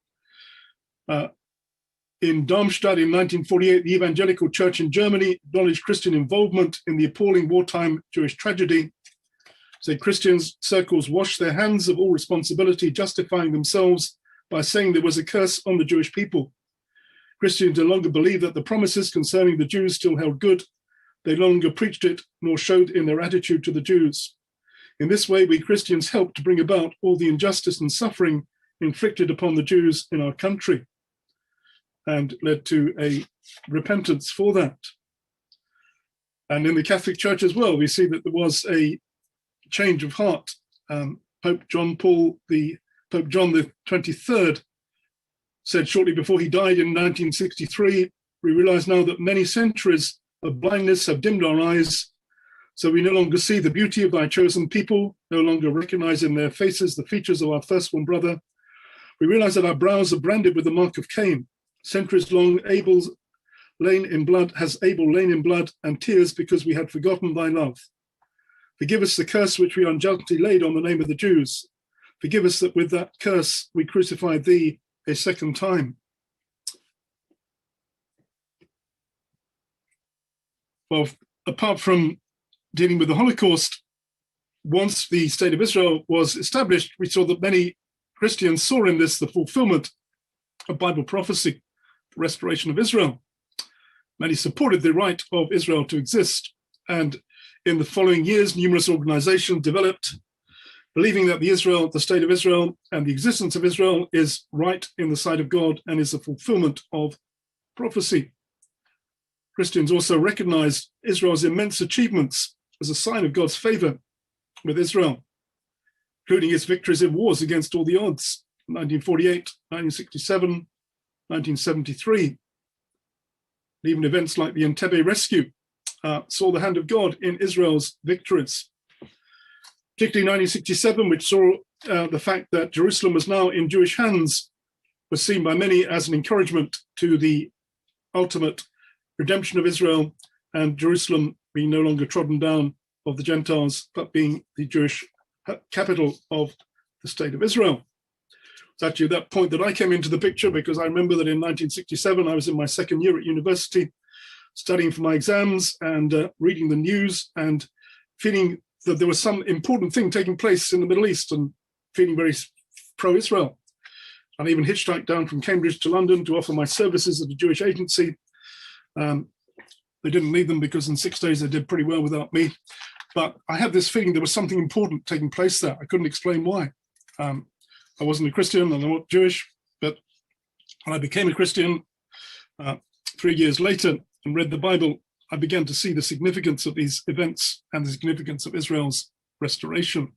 In Darmstadt in 1948, the Evangelical Church in Germany acknowledged Christian involvement in the appalling wartime Jewish tragedy. So Christians circles washed their hands of all responsibility, justifying themselves by saying there was a curse on the Jewish people. Christians no longer believed that the promises concerning the Jews still held good. They no longer preached it, nor showed in their attitude to the Jews. In this way, we Christians helped to bring about all the injustice and suffering inflicted upon the Jews in our country, and led to a repentance for that. And in the Catholic Church as well, we see that there was a change of heart. Pope John the 23rd said shortly before he died in 1963, we realize now that many centuries of blindness have dimmed our eyes, so we no longer see the beauty of thy chosen people, no longer recognize in their faces the features of our firstborn brother. We realize that our brows are branded with the mark of Cain. Centuries long has Abel lain in blood and tears because we had forgotten thy love. Forgive us the curse which we unjustly laid on the name of the Jews. Forgive us that with that curse we crucified thee a second time. Well, apart from dealing with the Holocaust, once the State of Israel was established, we saw that many Christians saw in this the fulfillment of Bible prophecy, the restoration of Israel. Many supported the right of Israel to exist. And in the following years, numerous organizations developed believing that the state of Israel and the existence of Israel is right in the sight of God and is the fulfillment of prophecy. Christians also recognized Israel's immense achievements as a sign of God's favor with Israel, including its victories in wars against all the odds, 1948, 1967, 1973. And even events like the Entebbe rescue saw the hand of God in Israel's victories. Particularly 1967, which saw the fact that Jerusalem was now in Jewish hands, was seen by many as an encouragement to the ultimate redemption of Israel and Jerusalem being no longer trodden down of the Gentiles, but being the Jewish capital of the state of Israel. It's actually at that point that I came into the picture, because I remember that in 1967, I was in my second year at university, studying for my exams and reading the news and feeling that there was some important thing taking place in the Middle East and feeling very pro-Israel. And I even hitchhiked down from Cambridge to London to offer my services at a Jewish agency. They didn't need them because in 6 days they did pretty well without me. But I had this feeling there was something important taking place there. I couldn't explain why. I wasn't a Christian and I'm not Jewish, but when I became a Christian 3 years later and read the Bible, I began to see the significance of these events and the significance of Israel's restoration.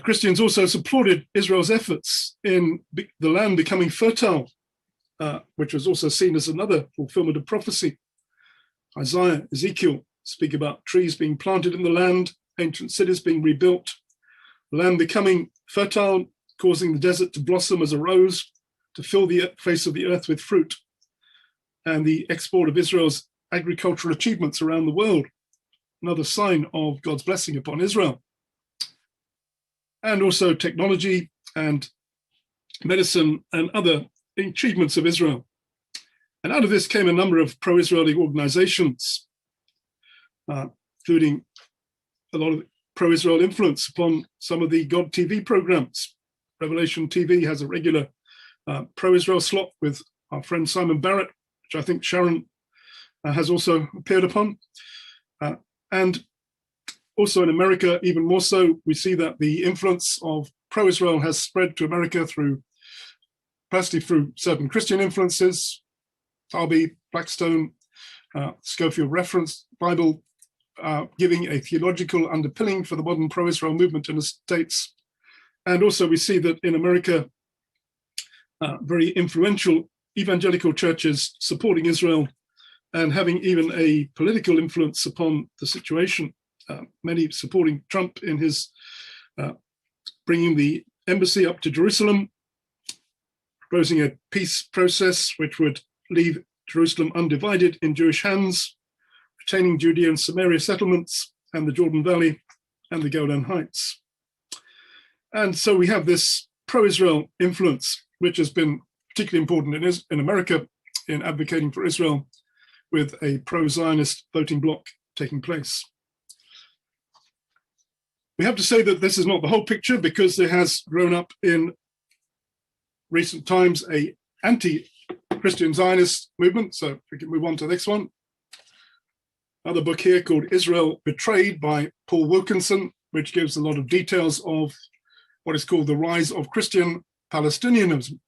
Christians also supported Israel's efforts in the land becoming fertile, which was also seen as another fulfillment of prophecy. Isaiah, Ezekiel speak about trees being planted in the land, ancient cities being rebuilt, the land becoming fertile, causing the desert to blossom as a rose, to fill the face of the earth with fruit, and the export of Israel's agricultural achievements around the world, another sign of God's blessing upon Israel. And also technology and medicine and other achievements of Israel. And out of this came a number of pro-Israeli organizations, including a lot of pro-Israel influence upon some of the God TV programs. Revelation TV has a regular pro-Israel slot with our friend Simon Barrett, which I think Sharon has also appeared upon. And also in America, even more so, we see that the influence of pro-Israel has spread to America firstly through certain Christian influences, Darby, Blackstone, Schofield Reference Bible, giving a theological underpinning for the modern pro-Israel movement in the States. And also we see that in America, very influential evangelical churches supporting Israel and having even a political influence upon the situation. Many supporting Trump in his bringing the embassy up to Jerusalem, proposing a peace process which would leave Jerusalem undivided in Jewish hands, retaining Judea and Samaria settlements and the Jordan Valley and the Golan Heights. And so we have this pro-Israel influence, which has been particularly important in America in advocating for Israel, with a pro-Zionist voting bloc taking place. We have to say that this is not the whole picture, because there has grown up in recent times a anti-Christian Zionist movement. So if we can move on to the next one. Another book here called Israel Betrayed by Paul Wilkinson, which gives a lot of details of what is called the rise of Christian Palestinianism.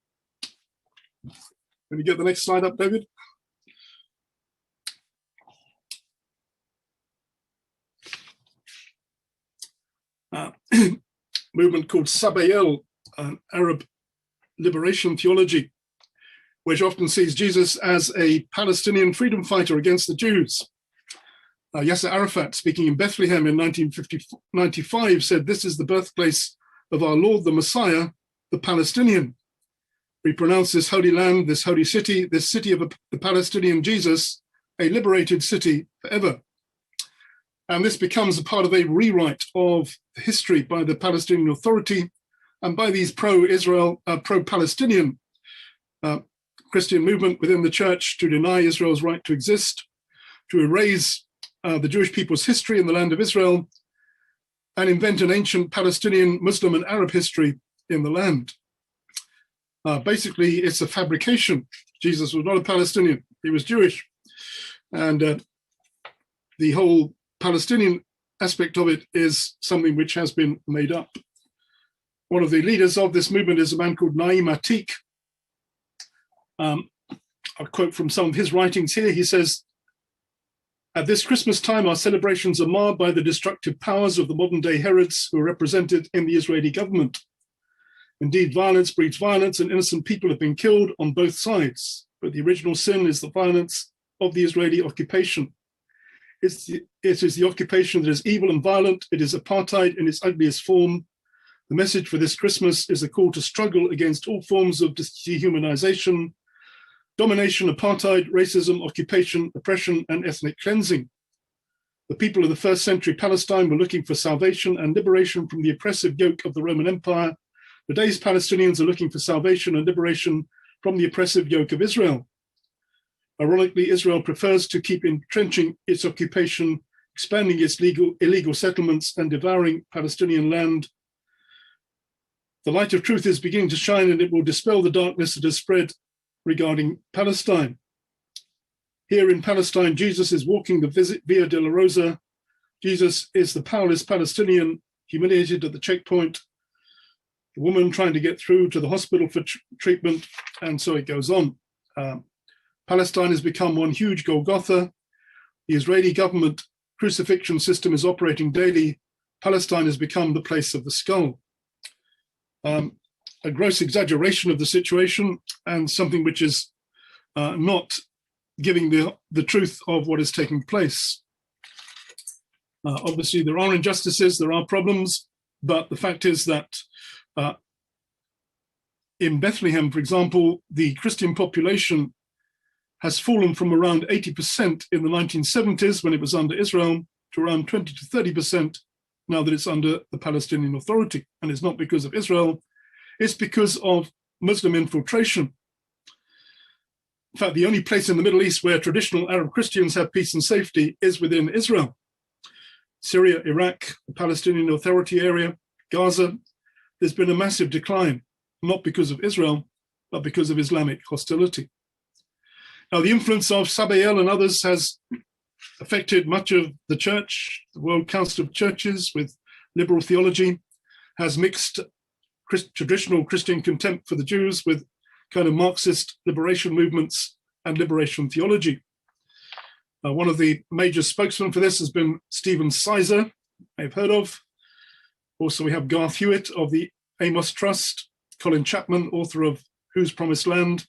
Can you get the next slide up, David? Movement called Sabael, an Arab liberation theology, which often sees Jesus as a Palestinian freedom fighter against the Jews. Yasser Arafat, speaking in Bethlehem in 1995, said, "This is the birthplace of our Lord, the Messiah, the Palestinian. We pronounce this holy land, this holy city, this city of the Palestinian Jesus, a liberated city forever." And this becomes a part of a rewrite of history by the Palestinian Authority and by these pro-Israel, pro-Palestinian Christian movement within the church to deny Israel's right to exist, to erase the Jewish people's history in the land of Israel, and invent an ancient Palestinian, Muslim, and Arab history in the land. Basically, it's a fabrication. Jesus was not a Palestinian, he was Jewish. And the whole Palestinian aspect of it is something which has been made up. One of the leaders of this movement is a man called Naim Atik. I'll quote from some of his writings here. He says, "At this Christmas time, our celebrations are marred by the destructive powers of the modern day Herods who are represented in the Israeli government. Indeed, violence breeds violence and innocent people have been killed on both sides. But the original sin is the violence of the Israeli occupation. It is the occupation that is evil and violent. It is apartheid in its ugliest form. The message for this Christmas is a call to struggle against all forms of dehumanization, domination, apartheid, racism, occupation, oppression, and ethnic cleansing. The people of the first century Palestine were looking for salvation and liberation from the oppressive yoke of the Roman Empire. Today's Palestinians are looking for salvation and liberation from the oppressive yoke of Israel. Ironically, Israel prefers to keep entrenching its occupation, expanding its illegal settlements, and devouring Palestinian land. The light of truth is beginning to shine, and it will dispel the darkness that has spread regarding Palestine. Here in Palestine, Jesus is walking the Via Dolorosa. Jesus is the powerless Palestinian, humiliated at the checkpoint, the woman trying to get through to the hospital for treatment, and so it goes on. Palestine has become one huge Golgotha. The Israeli government crucifixion system is operating daily. Palestine has become the place of the skull. A gross exaggeration of the situation, and something which is not giving the truth of what is taking place. Obviously, there are injustices, there are problems, but the fact is that in Bethlehem, for example, the Christian population has fallen from around 80% in the 1970s when it was under Israel to around 20 to 30% now that it's under the Palestinian Authority. And it's not because of Israel, it's because of Muslim infiltration. In fact, the only place in the Middle East where traditional Arab Christians have peace and safety is within Israel. Syria, Iraq, the Palestinian Authority area, Gaza, there's been a massive decline, not because of Israel, but because of Islamic hostility. Now, the influence of Sabael and others has affected much of the church. The World Council of Churches with liberal theology has mixed traditional Christian contempt for the Jews with kind of Marxist liberation movements and liberation theology. One of the major spokesmen for this has been Stephen Sizer, I've heard of. Also, we have Garth Hewitt of the Amos Trust, Colin Chapman, author of Whose Promised Land,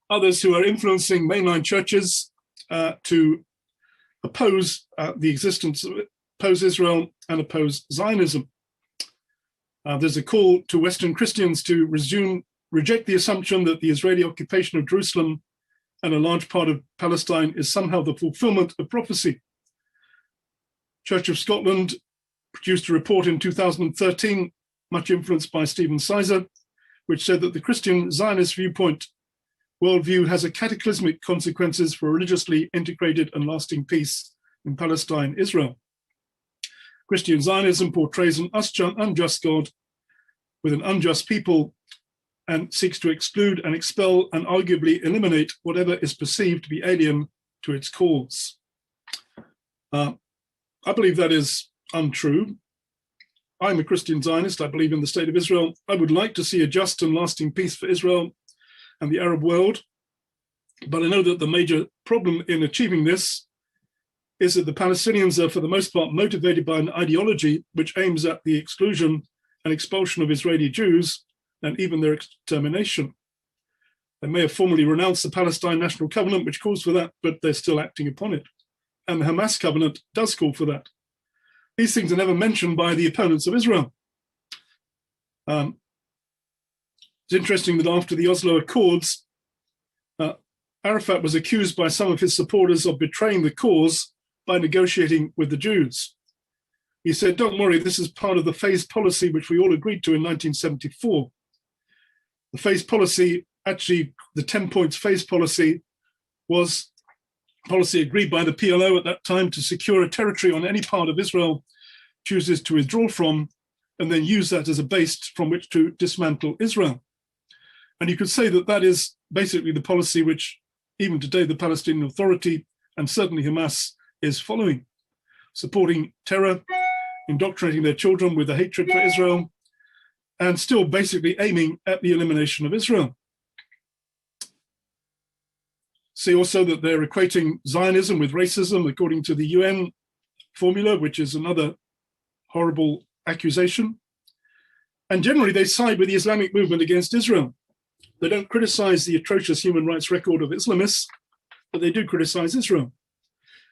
others who are influencing mainline churches to oppose the existence, oppose Israel and oppose Zionism. There's a call to Western Christians to reject the assumption that the Israeli occupation of Jerusalem and a large part of Palestine is somehow the fulfillment of prophecy. Church of Scotland produced a report in 2013, much influenced by Stephen Sizer, which said that the Christian Zionist viewpoint worldview has a cataclysmic consequences for religiously integrated and lasting peace in Palestine, Israel. Christian Zionism portrays an unjust God with an unjust people and seeks to exclude and expel and arguably eliminate whatever is perceived to be alien to its cause. I believe that is untrue. I'm a Christian Zionist. I believe in the state of Israel. I would like to see a just and lasting peace for Israel and the Arab world. But I know that the major problem in achieving this is that the Palestinians are, for the most part, motivated by an ideology which aims at the exclusion and expulsion of Israeli Jews and even their extermination. They may have formally renounced the Palestine National Covenant, which calls for that, but they're still acting upon it. And the Hamas Covenant does call for that. These things are never mentioned by the opponents of Israel. It's interesting that after the Oslo Accords, Arafat was accused by some of his supporters of betraying the cause by negotiating with the Jews. He said, don't worry, this is part of the phased policy which we all agreed to in 1974. The phased policy, actually the 10 points phased policy, was policy agreed by the PLO at that time to secure a territory on any part of Israel chooses to withdraw from, and then use that as a base from which to dismantle Israel. And you could say that that is basically the policy which even today the Palestinian Authority and certainly Hamas is following. supporting terror, indoctrinating their children with a hatred for Israel, and still basically aiming at the elimination of Israel. See also that they're equating Zionism with racism according to the UN formula, which is another horrible accusation. And generally they side with the Islamic movement against Israel. They don't criticize the atrocious human rights record of Islamists, but they do criticize Israel.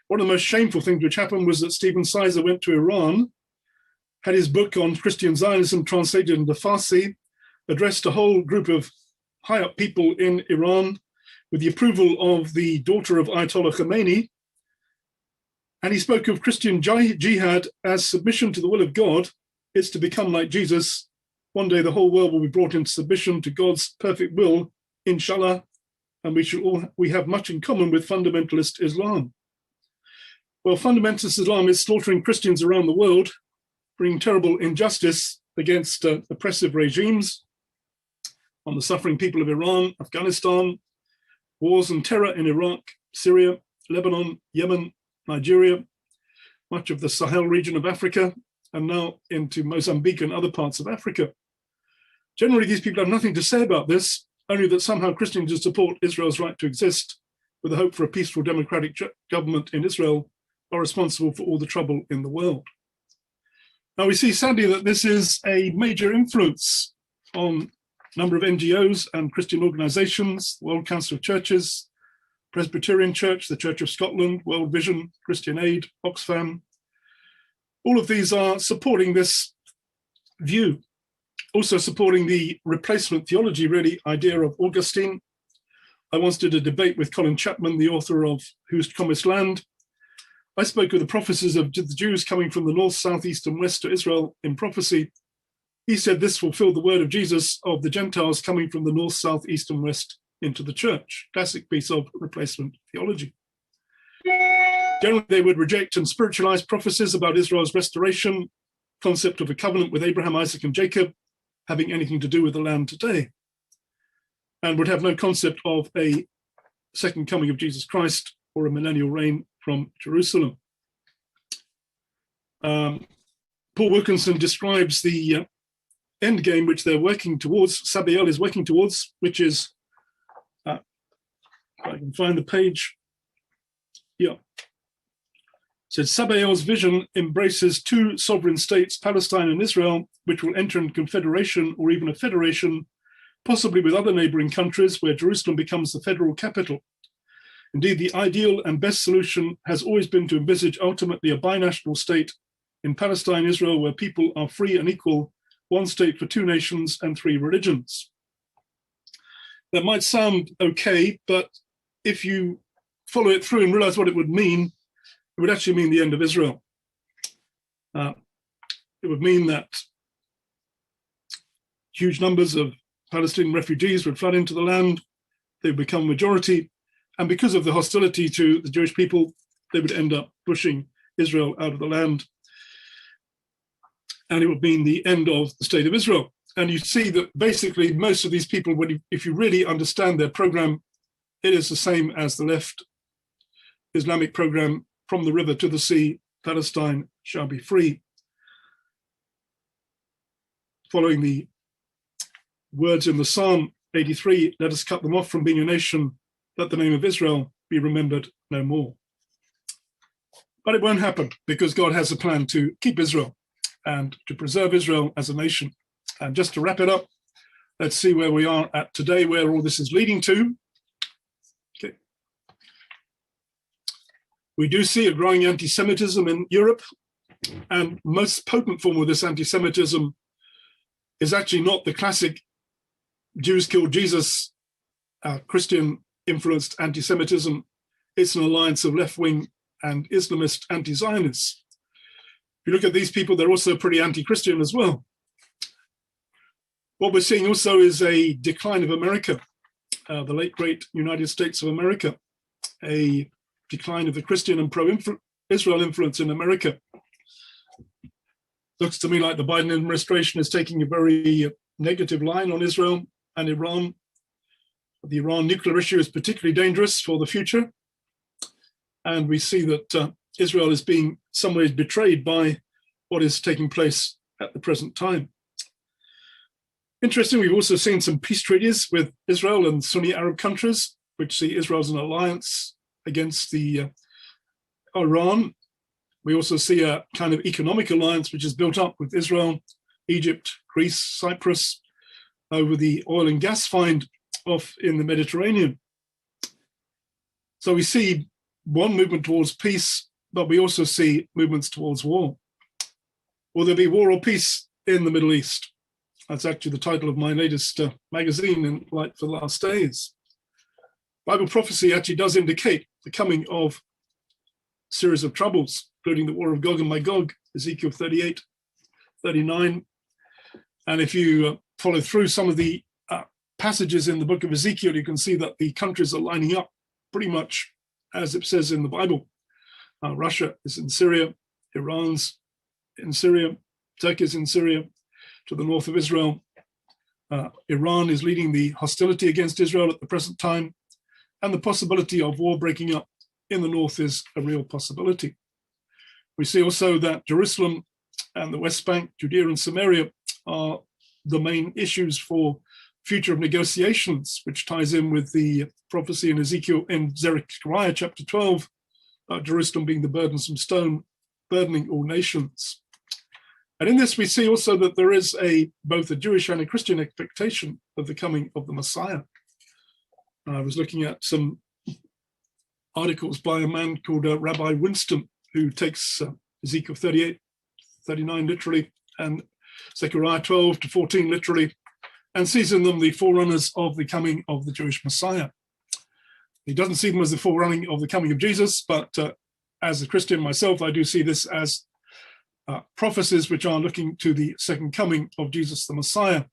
One of the most shameful things which happened was that Stephen Sizer went to Iran, had his book on Christian Zionism translated into Farsi, addressed a whole group of high-up people in Iran with the approval of the daughter of Ayatollah Khomeini, and he spoke of Christian jihad as submission to the will of God. It's to become like Jesus. One day the whole world will be brought into submission to God's perfect will, inshallah, and we have much in common with fundamentalist Islam. Well, fundamentalist Islam is slaughtering Christians around the world, bringing terrible injustice against oppressive regimes on the suffering people of Iran, Afghanistan, wars and terror in Iraq, Syria, Lebanon, Yemen, Nigeria, much of the Sahel region of Africa, and now into Mozambique and other parts of Africa. Generally, these people have nothing to say about this, only that somehow Christians who support Israel's right to exist with the hope for a peaceful democratic government in Israel are responsible for all the trouble in the world. Now we see sadly that this is a major influence on a number of NGOs and Christian organizations, World Council of Churches, Presbyterian Church, the Church of Scotland, World Vision, Christian Aid, Oxfam. All of these are supporting this view, also supporting the replacement theology, really, idea of Augustine. I once did a debate with Colin Chapman, the author of Whose Promised Land. I spoke of the prophecies of the Jews coming from the north, south, east, and west to Israel in prophecy. He said this fulfilled the word of Jesus of the Gentiles coming from the north, south, east, and west into the church. Classic piece of replacement theology. Generally, they would reject and spiritualize prophecies about Israel's restoration, concept of a covenant with Abraham, Isaac, and Jacob having anything to do with the land today, and would have no concept of a second coming of Jesus Christ or a millennial reign from Jerusalem. Paul Wilkinson describes the end game which they're working towards, Sabael is working towards, which is, if I can find the page, yeah. Said Sabael's vision embraces two sovereign states, Palestine and Israel, which will enter in confederation or even a federation, possibly with other neighboring countries where Jerusalem becomes the federal capital. Indeed, the ideal and best solution has always been to envisage ultimately a binational state in Palestine, Israel, where people are free and equal, one state for two nations and three religions. That might sound okay, but if you follow it through and realize what it would mean, it would actually mean the end of Israel. It would mean that huge numbers of Palestinian refugees would flood into the land, they would become a majority, and because of the hostility to the Jewish people, they would end up pushing Israel out of the land. And it would mean the end of the state of Israel. And you see that basically most of these people, if you really understand their program, it is the same as the left Islamic program: from the river to the sea, Palestine shall be free. Following the words in the Psalm 83, let us cut them off from being a nation, let the name of Israel be remembered no more. But it won't happen, because God has a plan to keep Israel and to preserve Israel as a nation. And just to wrap it up, let's see where we are at today, where all this is leading to. Okay. We do see a growing anti-Semitism in Europe, and most potent form of this anti-Semitism is actually not the classic Jews killed Jesus, Christian-influenced anti-Semitism. It's an alliance of left-wing and Islamist anti-Zionists. If you look at these people, they're also pretty anti-Christian as well. What we're seeing also is a decline of America, the late great United States of America, a decline of the Christian and pro-Israel influence in America. Looks to me like the Biden administration is taking a very negative line on Israel and Iran. The Iran nuclear issue is particularly dangerous for the future. And we see that Israel is being in some ways betrayed by what is taking place at the present time. Interestingly, we've also seen some peace treaties with Israel and Sunni Arab countries, which see Israel as an alliance against the Iran. We also see a kind of economic alliance which is built up with Israel, Egypt, Greece, Cyprus, over the oil and gas find off in the Mediterranean. So we see one movement towards peace, but we also see movements towards war. Will there be war or peace in the Middle East? That's actually the title of my latest magazine in Light for the Last Days. Bible prophecy actually does indicate the coming of a series of troubles, including the war of Gog and Magog, Ezekiel 38, 39. And if you follow through some of the passages in the book of Ezekiel, you can see that the countries are lining up pretty much as it says in the Bible. Russia is in Syria, Iran's in Syria, Turkey is in Syria, to the north of Israel. Iran is leading the hostility against Israel at the present time, and the possibility of war breaking up in the north is a real possibility. We see also that Jerusalem and the West Bank, Judea and Samaria are the main issues for future of negotiations, which ties in with the prophecy in Ezekiel in Zechariah chapter 12, Jerusalem being the burdensome stone, burdening all nations. And in this, we see also that there is both a Jewish and a Christian expectation of the coming of the Messiah. I was looking at some articles by a man called Rabbi Winston, who takes Ezekiel 38, 39 literally, and Zechariah 12 to 14 literally, and sees in them the forerunners of the coming of the Jewish Messiah. He doesn't see them as the forerunning of the coming of Jesus, but as a Christian myself, I do see this as prophecies which are looking to the second coming of Jesus the Messiah,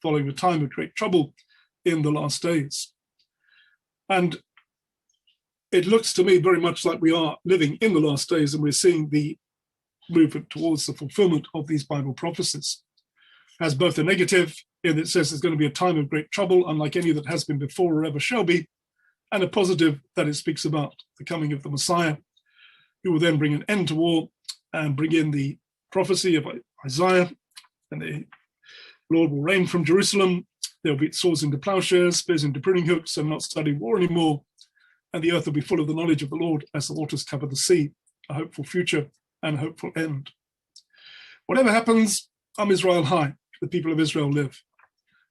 following a time of great trouble in the last days. And it looks to me very much like we are living in the last days, and we're seeing the movement towards the fulfillment of these Bible prophecies. Has both a negative, in that it says there's going to be a time of great trouble, unlike any that has been before or ever shall be, and a positive that it speaks about the coming of the Messiah, who will then bring an end to war and bring in the prophecy of Isaiah, and the Lord will reign from Jerusalem. There'll be swords into plowshares, spears into pruning hooks, and not study war anymore. And the earth will be full of the knowledge of the Lord as the waters cover the sea, a hopeful future and a hopeful end. Whatever happens, Israel high, the people of Israel live.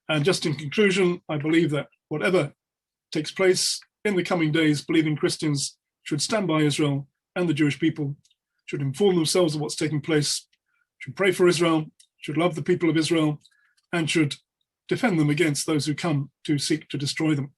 And just in conclusion, I believe that whatever takes place in the coming days, believing Christians should stand by Israel and the Jewish people, should inform themselves of what's taking place, should pray for Israel, should love the people of Israel, and should defend them against those who come to seek to destroy them.